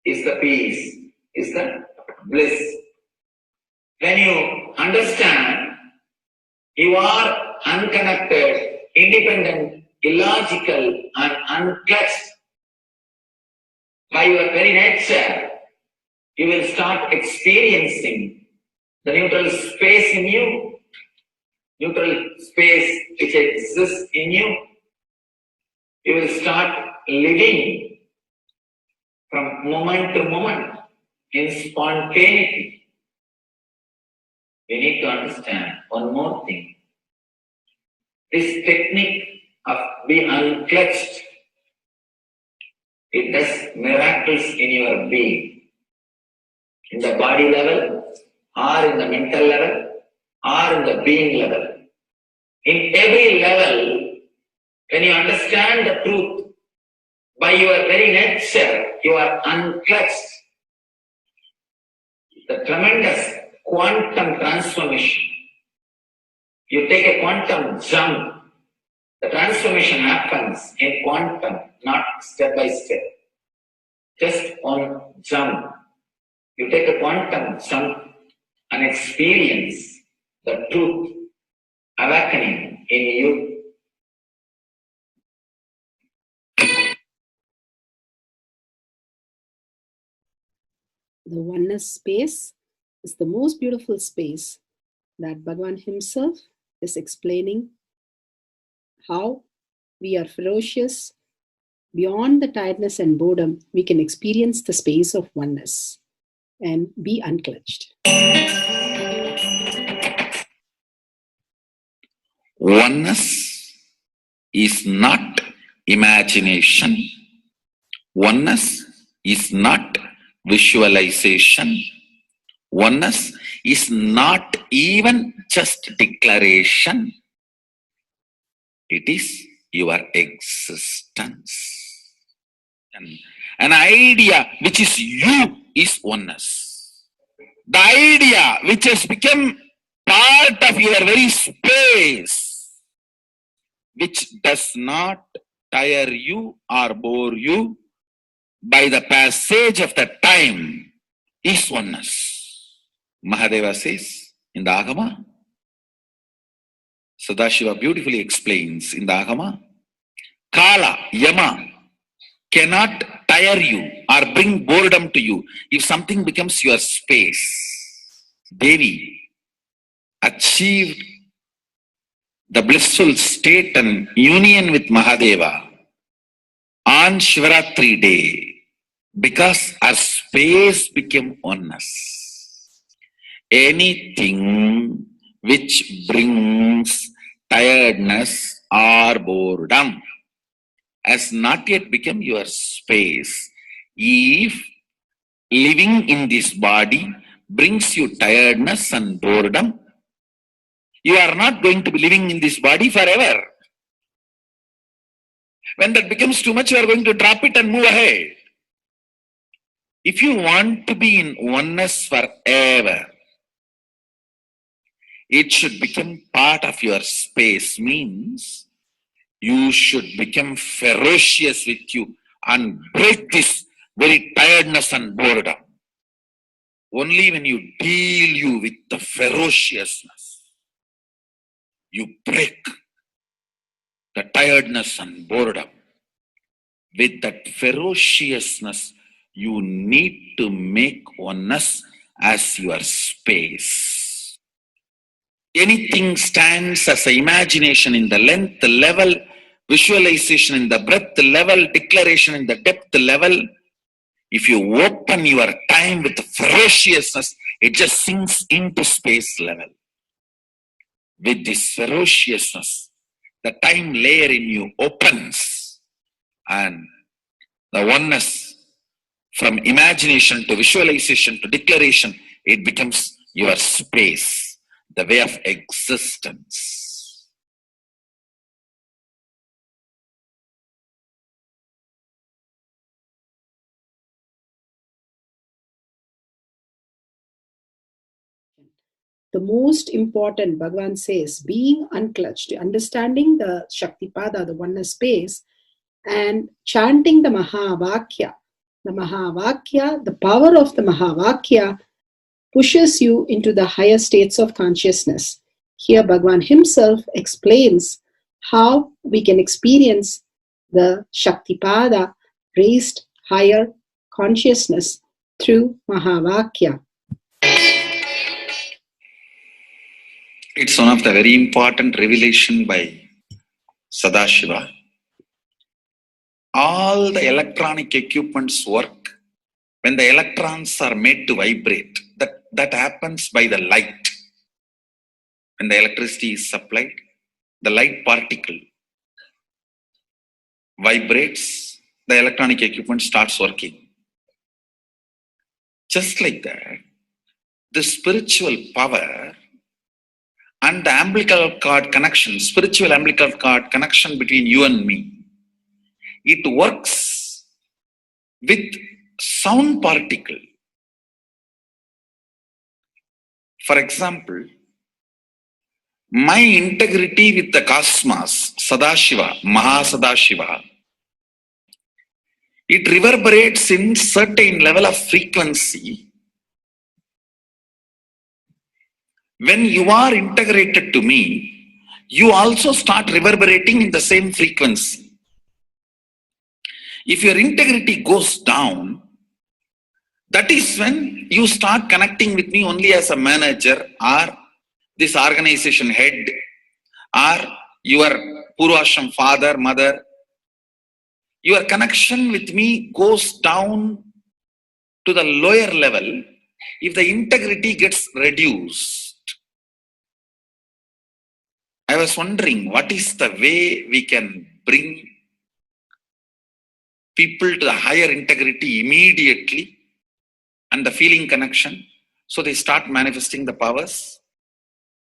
is the peace, is the bliss. When you understand you are unconnected, independent, illogical, and unclutched by your very nature, you will start experiencing the neutral space in you, neutral space which exists in you. You will start living from moment to moment in spontaneity. We need to understand one more thing. This technique of being unclutched, it does miracles in your being. In the body level, or in the mental level, or in the being level. In every level, when you understand the truth, by your very nature, you are unclutched. The tremendous quantum transformation. You take a quantum jump. The transformation happens in quantum, not step by step. Just one jump. You take a quantum jump and experience the truth awakening in you. The oneness space is the most beautiful space that Bhagavan himself is explaining how we are ferocious. Beyond the tiredness and boredom, we can experience the space of oneness and be unclutched. Oneness is not imagination. Oneness is not visualization. Oneness is not even just declaration. It is your existence. An idea which is you is oneness. The idea which has become part of your very space, which does not tire you or bore you by the passage of the time, is oneness. Mahadeva says in the Agama, Sadashiva beautifully explains in the Agama, Kala, Yama cannot tire you or bring boredom to you if something becomes your space. Devi achieved the blissful state and union with Mahadeva on Shivaratri day because our space became oneness. Anything which brings tiredness or boredom has not yet become your space. If living in this body brings you tiredness and boredom, you are not going to be living in this body forever. When that becomes too much, you are going to drop it and move ahead. If you want to be in oneness forever, it should become part of your space, means you should become ferocious with you and break this very tiredness and boredom. Only when you deal you with the ferociousness, you break the tiredness and boredom. With that ferociousness, you need to make oneness as your space. Anything stands as an imagination in the length level, visualization in the breadth level, declaration in the depth level. If you open your time with ferociousness, it just sinks into space level. With this ferociousness, the time layer in you opens, and the oneness from imagination to visualization to declaration, it becomes your space, the way of existence. The most important, Bhagavan says, being unclutched, understanding the Shaktipada, the oneness space, and chanting the Mahavakya. The Mahavakya, the power of the Mahavakya, pushes you into the higher states of consciousness. Here, Bhagavan himself explains how we can experience the Shaktipada, raised higher consciousness, through Mahavakya. It's one of the very important revelation by Sadashiva. All the electronic equipments work when the electrons are made to vibrate. That happens by the light. When the electricity is supplied, the light particle vibrates, the electronic equipment starts working. Just like that, the spiritual power and the umbilical cord connection, spiritual umbilical cord connection between you and me, it works with sound particle. For example, my integrity with the cosmos, Sadashiva, Mahasadashiva, it reverberates in certain level of frequency. When you are integrated to me, you also start reverberating in the same frequency. If your integrity goes down, that is when you start connecting with me only as a manager or this organization head or your Purvashram father, mother. Your connection with me goes down to the lower level if the integrity gets reduced. I was wondering, what is the way we can bring people to the higher integrity immediately and the feeling connection, so they start manifesting the powers,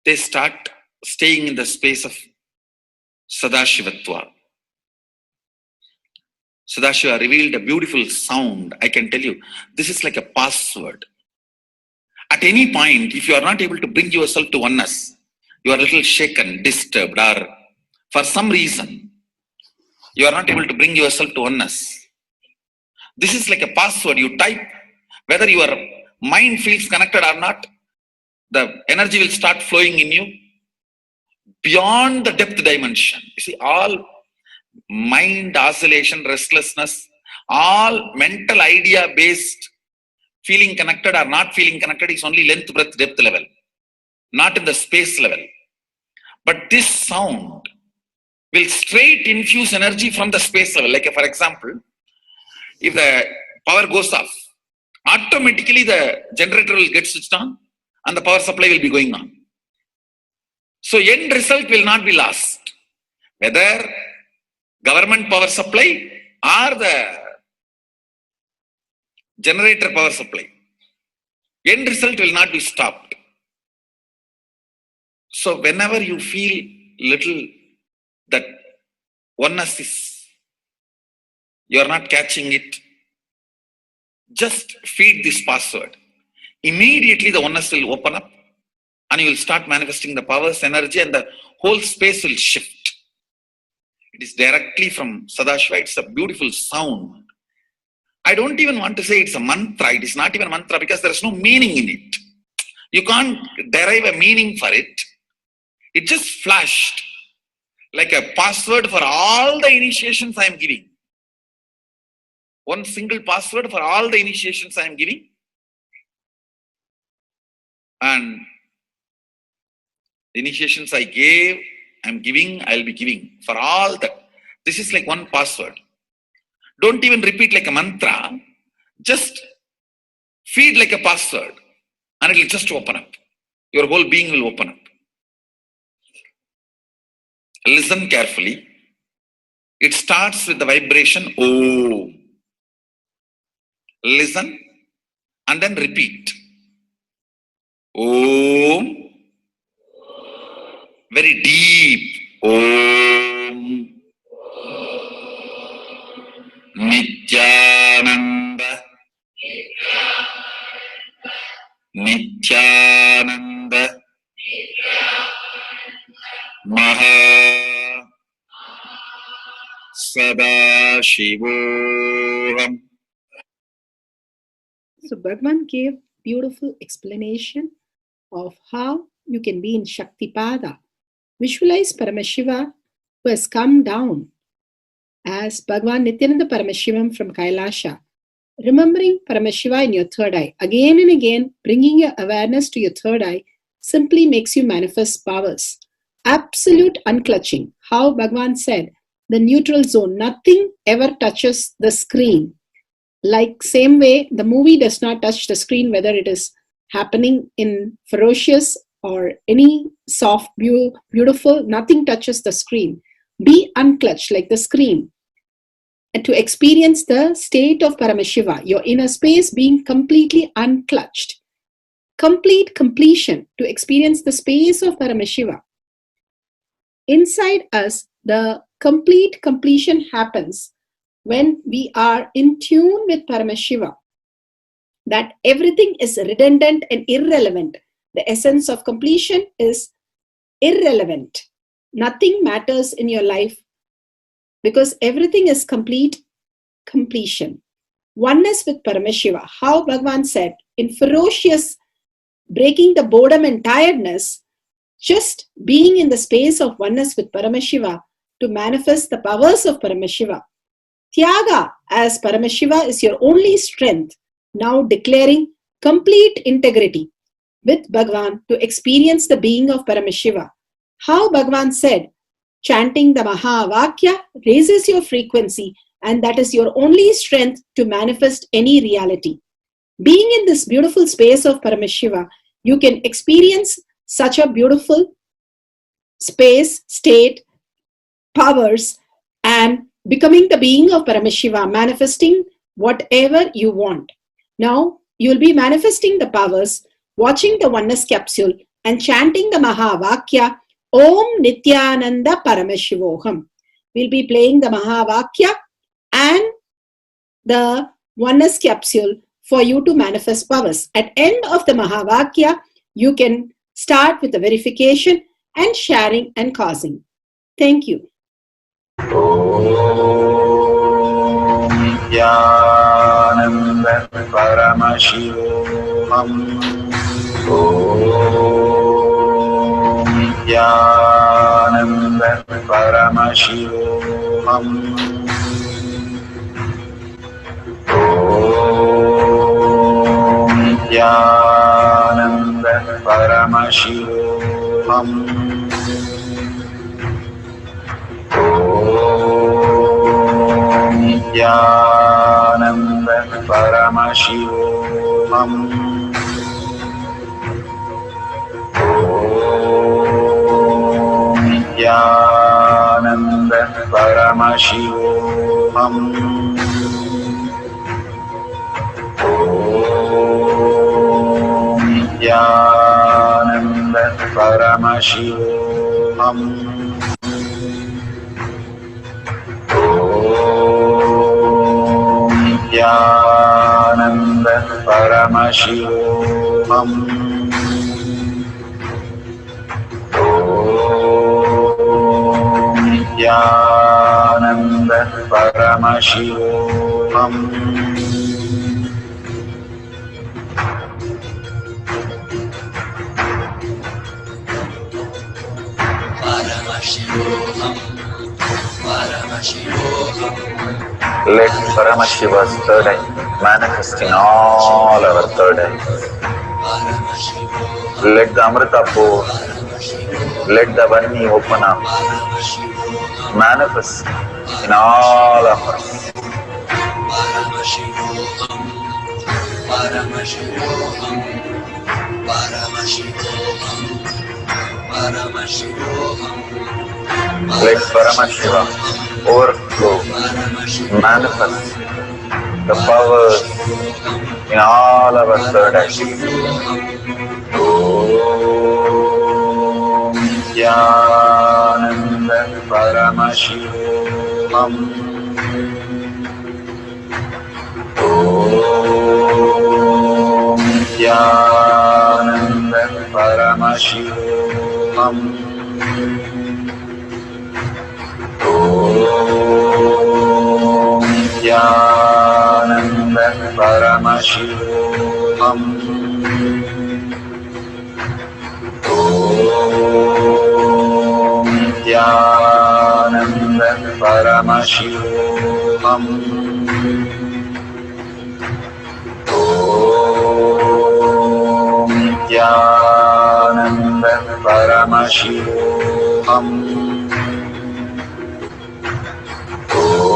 they start staying in the space of Sadashivatva. Sadashiva revealed a beautiful sound. I can tell you, this is like a password. At any point, if you are not able to bring yourself to oneness, you are a little shaken, disturbed, or for some reason, you are not able to bring yourself to oneness. This is like a password. You type, whether your mind feels connected or not, the energy will start flowing in you beyond the depth dimension. You see, all mind oscillation, restlessness, all mental idea based feeling connected or not feeling connected is only length, breadth, depth level, not in the space level. But this sound will straight infuse energy from the space level. Like for example, if the power goes off, automatically the generator will get switched on and the power supply will be going on. So end result will not be lost. Whether government power supply or the generator power supply, end result will not be stopped. So whenever you feel little that oneness is, you are not catching it, just feed this password. Immediately the oneness will open up and you will start manifesting the powers, energy, and the whole space will shift. It is directly from Sadashiva. It's a beautiful sound. I don't even want to say it's a mantra. It is not even a mantra because there is no meaning in it. You can't derive a meaning for it. It just flashed like a password for all the initiations I am giving. One single password for all the initiations I am giving. And the initiations I gave, I am giving, I will be giving. For all that. This is like one password. Don't even repeat like a mantra. Just feed like a password. And it will just open up. Your whole being will open up. Listen carefully. It starts with the vibration Om. Listen and then repeat. Om. Very deep. Om. Nithyananda. Nithyananda. Maha Sadashivoham. So Bhagavan gave beautiful explanation of how you can be in Shaktipada. Visualize Paramashiva who has come down as Bhagavan Nithyananda Paramashivam from Kailasha. Remembering Paramashiva in your third eye, again and again, bringing your awareness to your third eye simply makes you manifest powers. Absolute unclutching. How Bhagavan said, the neutral zone, nothing ever touches the screen. Like same way, the movie does not touch the screen, whether it is happening in ferocious or any soft, beautiful, nothing touches the screen. Be unclutched like the screen. And to experience the state of Paramashiva, your inner space being completely unclutched. Complete completion to experience the space of Paramashiva. Inside us, the complete completion happens when we are in tune with Paramashiva. That everything is redundant and irrelevant. The essence of completion is irrelevant. Nothing matters in your life because everything is complete completion. Oneness with Paramashiva. How Bhagavan said, in ferocious breaking the boredom and tiredness, just being in the space of oneness with Paramashiva to manifest the powers of Paramashiva. Tyaga as Paramashiva is your only strength, now declaring complete integrity with Bhagavan to experience the being of Paramashiva. How Bhagavan said, chanting the Mahavakya raises your frequency and that is your only strength to manifest any reality. Being in this beautiful space of Paramashiva, you can experience such a beautiful space, state, powers, and becoming the being of Paramashiva, manifesting whatever you want. Now, you will be manifesting the powers, watching the oneness capsule, and chanting the Mahavakya Om Nithyananda Paramashivoham. We'll be playing the Mahavakya and the oneness capsule for you to manifest powers. At end of the Mahavakya, you can start with the verification and sharing and causing. Thank you. Nithyananda Paramashivoham. Om Nithyananda Paramashivoham. Om Nithyananda Paramashivoham. Om Nithyananda Paramashivoham. Om Nithyananda Paramashivoham. Om Nithyananda Paramashivoham. Om Nithyananda Paramashivoham. Om Nithyananda Paramashivoham. Let Paramashiva's third eye manifest in all our third eyes. Let the Amrita pour, let the Vani open up, manifest in all of us. Let Paramashiva overflow, manifest the powers in all our third eyes. Om Nithyananda Paramashivoham. Om Nithyananda Paramashivoham. Om Nithyananda Paramashivoham. Om Nithyananda Paramashivoham. Om Nithyananda Paramashivoham. Om Nithyananda Paramashivoham. Om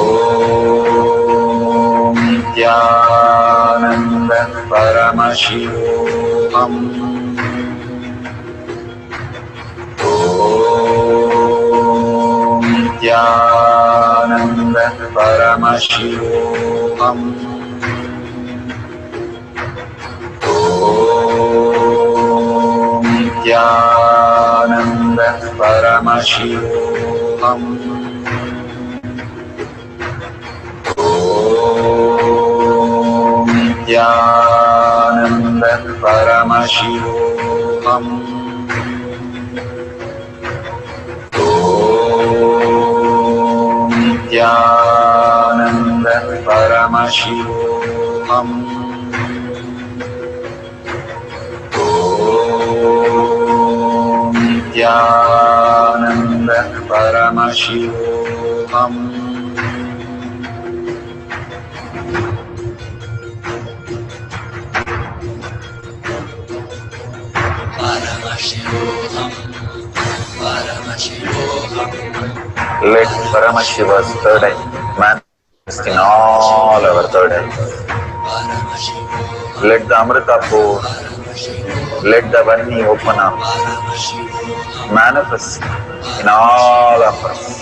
Nithyananda Paramashivoham. Om Nithyananda Paramashivoham. Om Nithyananda Paramashivoham. Om Nithyananda Paramashivoham. Om Nithyananda Paramashivoham. Let Paramashiva's third eye manifest in all our third eyes. Let the Amrita pour, let the Vani open up, manifest in all of us.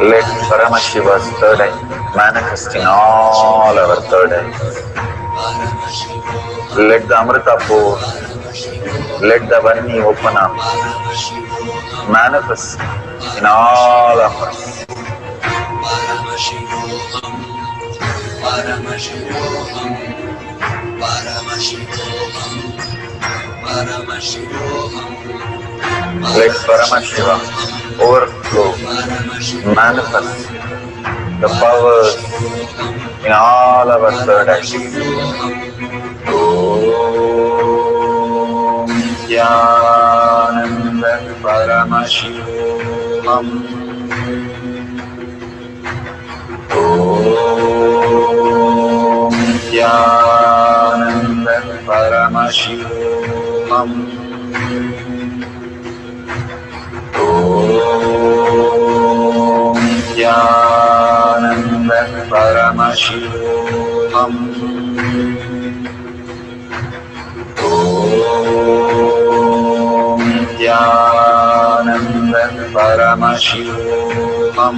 Let Paramashiva's third eye manifest in all our third eyes. Let the Amrita pour, let the Vanni open up, manifest in all of us. Let Paramashiva overflow, manifest the powers in all our third eyes. Om Nithyananda Paramashivam. Om Nithyananda Paramashivam. Om Nithyananda Paramashivam. Om Nithyananda Paramashivam. Om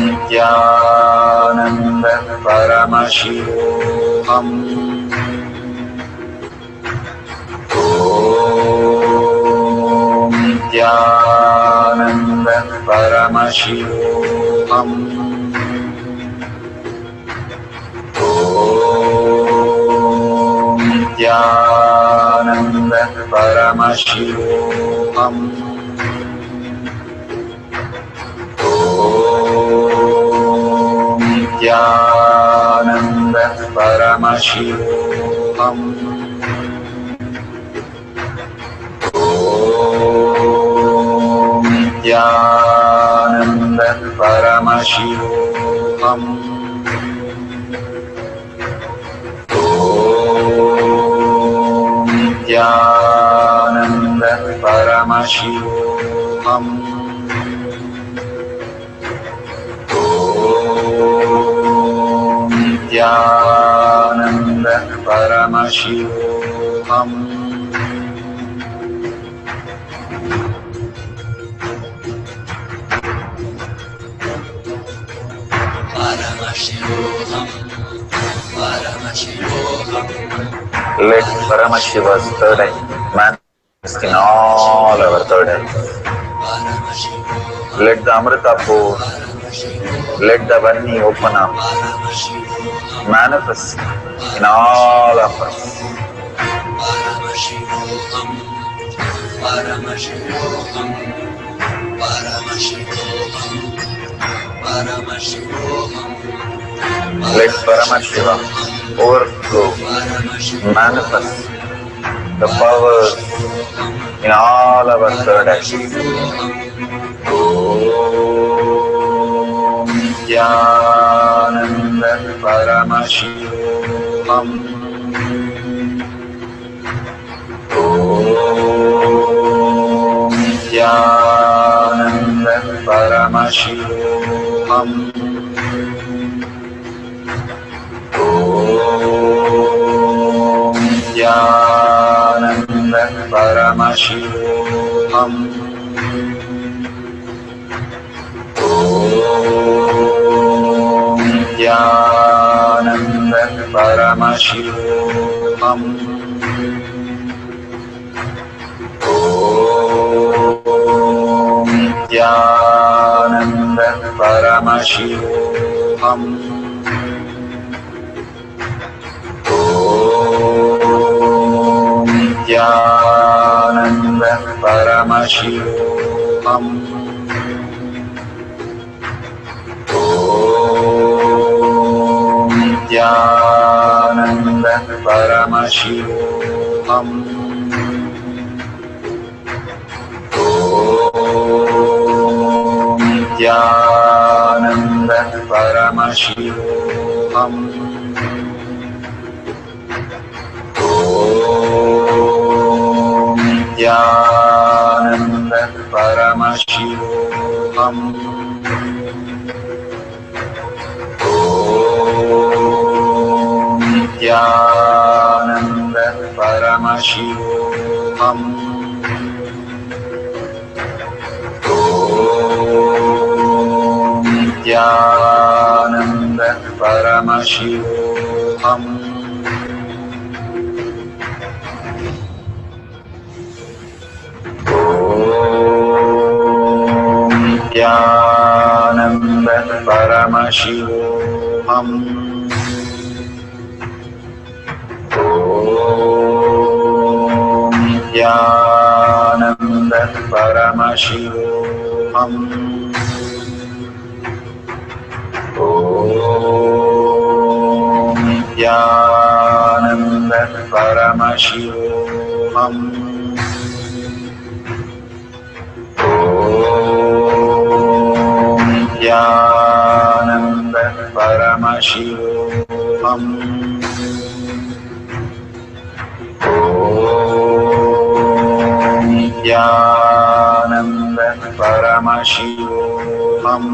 Nithyananda Paramashivam. Om Nithyananda Paramashivam. Om Nithyananda Paramashivam. Om Nithyananda Paramashivam. Om Nithyananda Paramashivam. Om Nithyananda Paramashivam. Om Nithyananda Paramashivam. Let Paramashiva's third eye manifest in all our third eyes. Let the Amrita pour, let the Vanni open up, manifest in all of us. Let Paramashiva overflow, manifest the powers in all our third eyes. Om Nithyananda Paramashivam. Om Nithyananda Paramashivam. Om Nithyananda Paramashivam. Om Nithyananda Paramashivam. Om Nithyananda Paramashivam. Om Nithyananda Paramashivam. Om Nithyananda Paramashivam. Om Nithyananda Paramashivam. Om Nithyananda Paramashivam. Om Nithyananda Paramashivoham. Nithyananda Paramashivoham. Nithyananda Paramashivoham. Nithyananda Paramashivoham. Nithyananda Paramashivoham. Nithyananda Paramashivoham. Nithyananda Paramashivoham.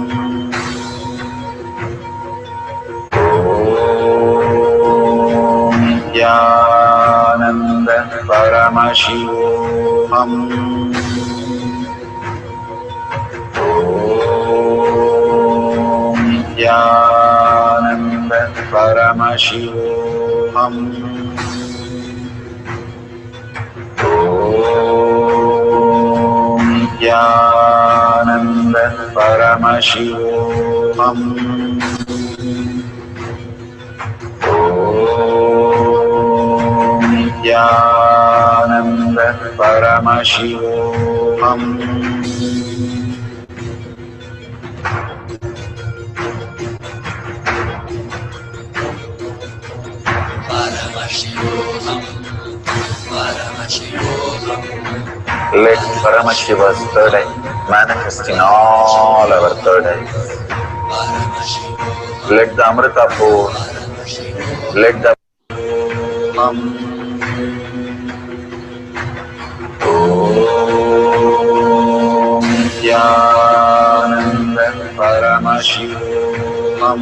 Nithyananda Paramashivoham. Nithyananda Paramashivoham. Nithyananda Paramashivoham. Nithyananda Paramashivoham. Let Paramashiva's third eye manifest in all our third eyes. Let the Amrita pour, let the Nithyananda Paramashivoham.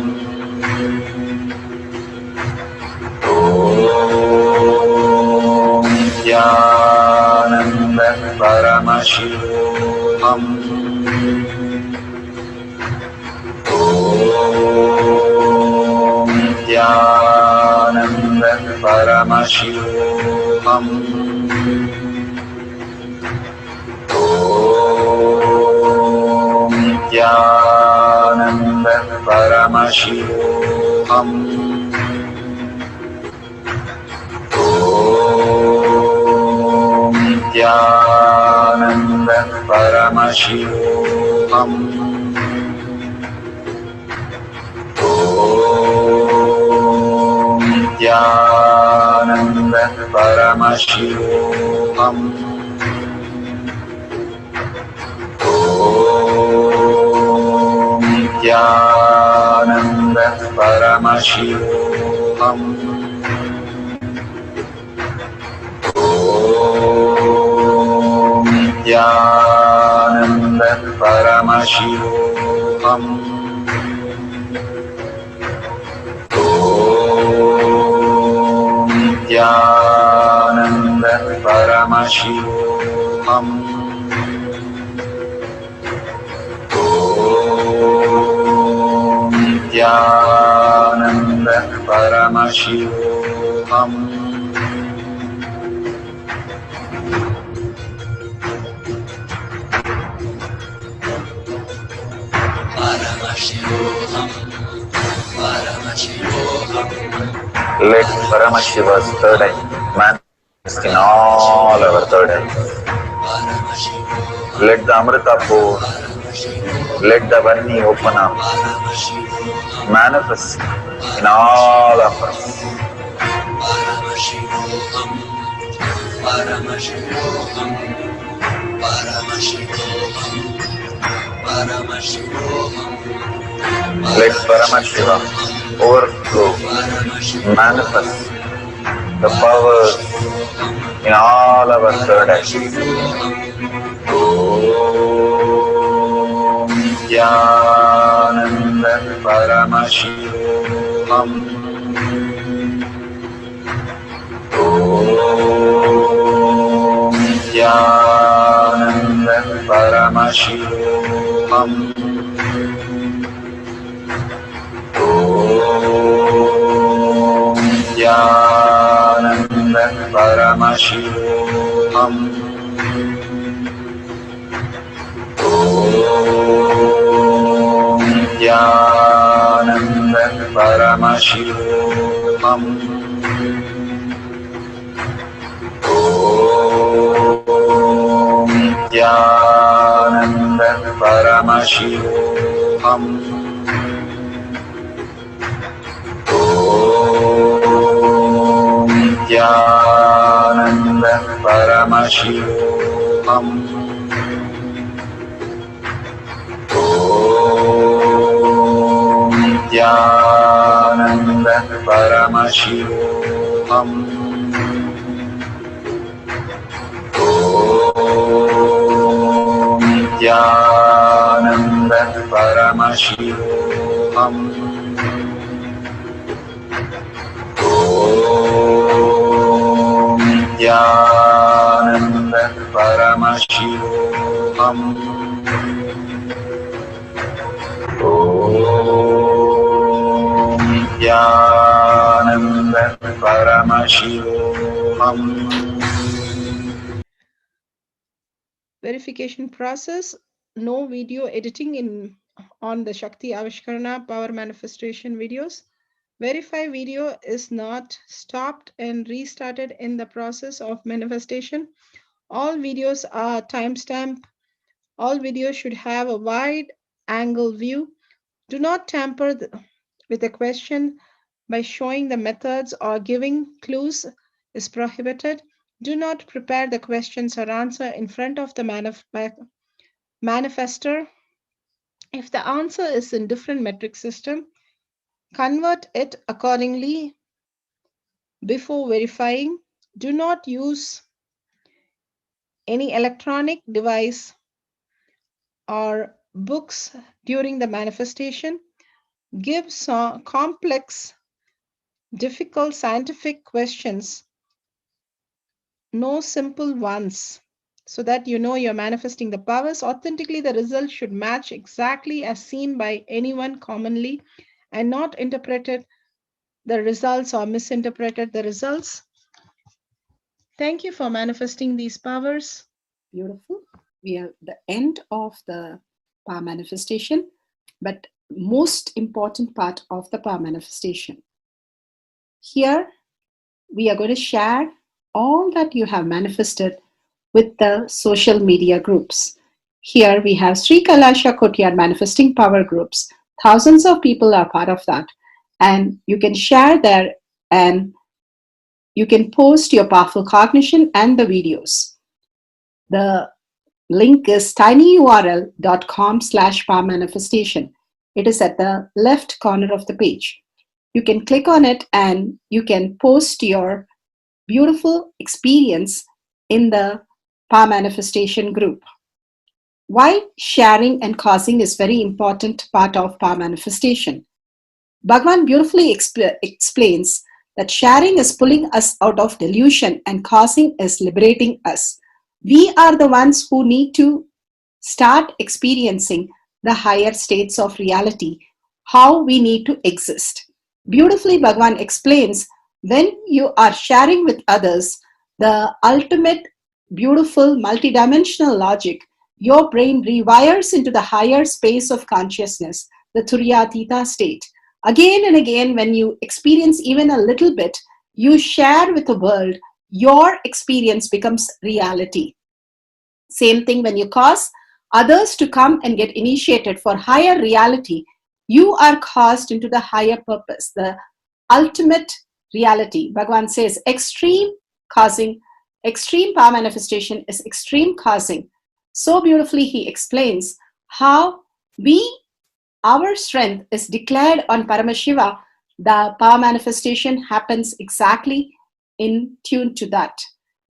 Nithyananda Paramashivoham. Nithyananda Paramashivoham. Nithyananda Paramashivoham. Nithyananda Paramashivoham. Nithyananda Paramashivoham. Nithyananda Paramashivoham. Nithyananda Paramashivoham. Nithyananda Paramashivoham. Nithyananda Paramashivoham. Let Paramashiva's third eye manifest in all our third eyes. Let the Amrita pour, let the Vani open up, manifest in all of us. Let Paramashiva overflow, manifest the powers in all our third eyes. Om Nithyananda Paramashivoham. Om Paramashivoham. Om Nithyananda Paramashivoham. Om Nithyananda Paramashivoham. Om Nithyananda Paramashivoham. Om Nithyananda Paramashivoham. Om Nithyananda Paramashivoham. Om Nithyananda Paramashivoham. Om Nithyananda Paramashivoham. Om Nithyananda Paramashivoham. Verification process. No video editing on the Shakti Avishkarana power manifestation videos. Verify video is not stopped and restarted in the process of manifestation. All videos are timestamped. All videos should have a wide angle view. Do not tamper with a question by showing the methods or giving clues is prohibited. Do not prepare the questions or answer in front of the manifester. If the answer is in different metric system, convert it accordingly before verifying. Do not use any electronic device or books during the manifestation. Give some complex, difficult scientific questions, no simple ones, so that you know you're manifesting the powers authentically. The results should match exactly as seen by anyone commonly, and not interpreted the results or misinterpreted the results. Thank you for manifesting these powers. Beautiful. We are at the end of the power manifestation, but most important part of the power manifestation. Here, we are going to share all that you have manifested with the social media groups. Here we have Sri Kailasha Kotyar manifesting power groups. Thousands of people are part of that. And you can share there and you can post your powerful cognition and the videos. The link is tinyurl.com/power manifestation. It is at the left corner of the page. You can click on it and you can post your beautiful experience in the power manifestation group. Why sharing and causing is very important part of power manifestation. Bhagavan beautifully explains that sharing is pulling us out of delusion and causing is liberating us. We are the ones who need to start experiencing the higher states of reality, how we need to exist. Beautifully, Bhagavan explains when you are sharing with others the ultimate beautiful multidimensional logic, your brain rewires into the higher space of consciousness, the Turyatita state. Again and again, when you experience even a little bit, you share with the world, your experience becomes reality. Same thing when you cause others to come and get initiated for higher reality, you are caused into the higher purpose, the ultimate reality. Bhagavan says extreme causing, extreme power manifestation is extreme causing. So beautifully he explains how our strength is declared on Paramashiva. The power manifestation happens exactly in tune to that.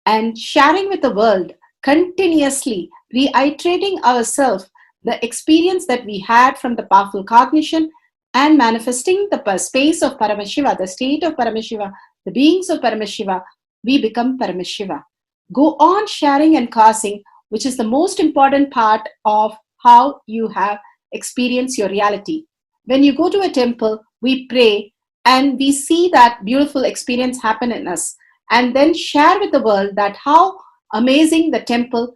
And sharing with the world, continuously reiterating ourselves the experience that we had from the powerful cognition and manifesting the space of Paramashiva, the state of Paramashiva, the beings of Paramashiva, we become Paramashiva. Go on sharing and causing which is the most important part of how you have experienced your reality. When you go to a temple, we pray and we see that beautiful experience happen in us, and then share with the world that how amazing the temple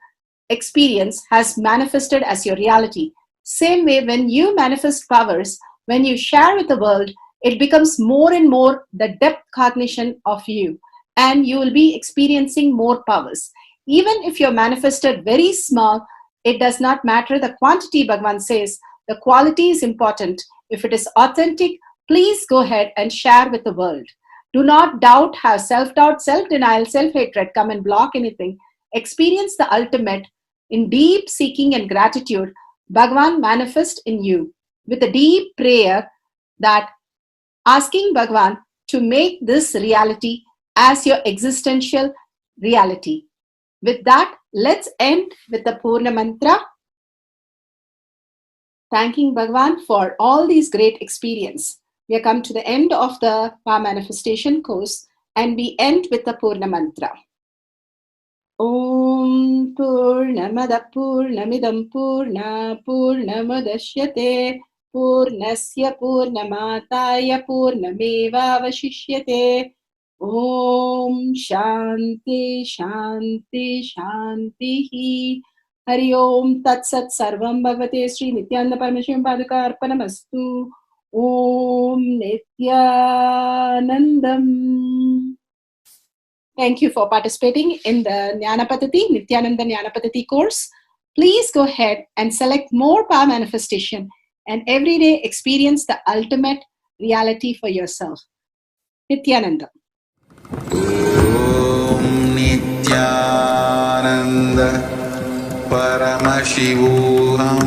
experience has manifested as your reality. Same way, when you manifest powers, when you share with the world, it becomes more and more the depth cognition of you, and you will be experiencing more powers. Even if you're manifested very small, it does not matter the quantity, Bhagavan says. The quality is important. If it is authentic, please go ahead and share with the world. Do not doubt, have self-doubt, self-denial, self-hatred come and block anything. Experience the ultimate in deep seeking and gratitude. Bhagavan manifest in you with a deep prayer, that asking Bhagavan to make this reality as your existential reality. With that, let's end with the Purna Mantra, thanking Bhagavan for all these great experience. We have come to the end of the Power Manifestation course, and we end with the Purna Mantra. Om Purnamada Purnamidam Purna Purnamadashyate Purnasya Purnamataya Purnameva Vashishyate. Om Shanti Shanti Shanti. Hari Om Tat Sat Sarvam Bhagavate Sri Nithyananda Parameshivam Padaka Arpanamastu. Om Nithyanandam. Thank you for participating in the Jnana Paddhati, Nithyananda Jnana Paddhati course. Please go ahead and select more power manifestation and every day experience the ultimate reality for yourself. Nithyananda. Om Nithyananda Paramashivoham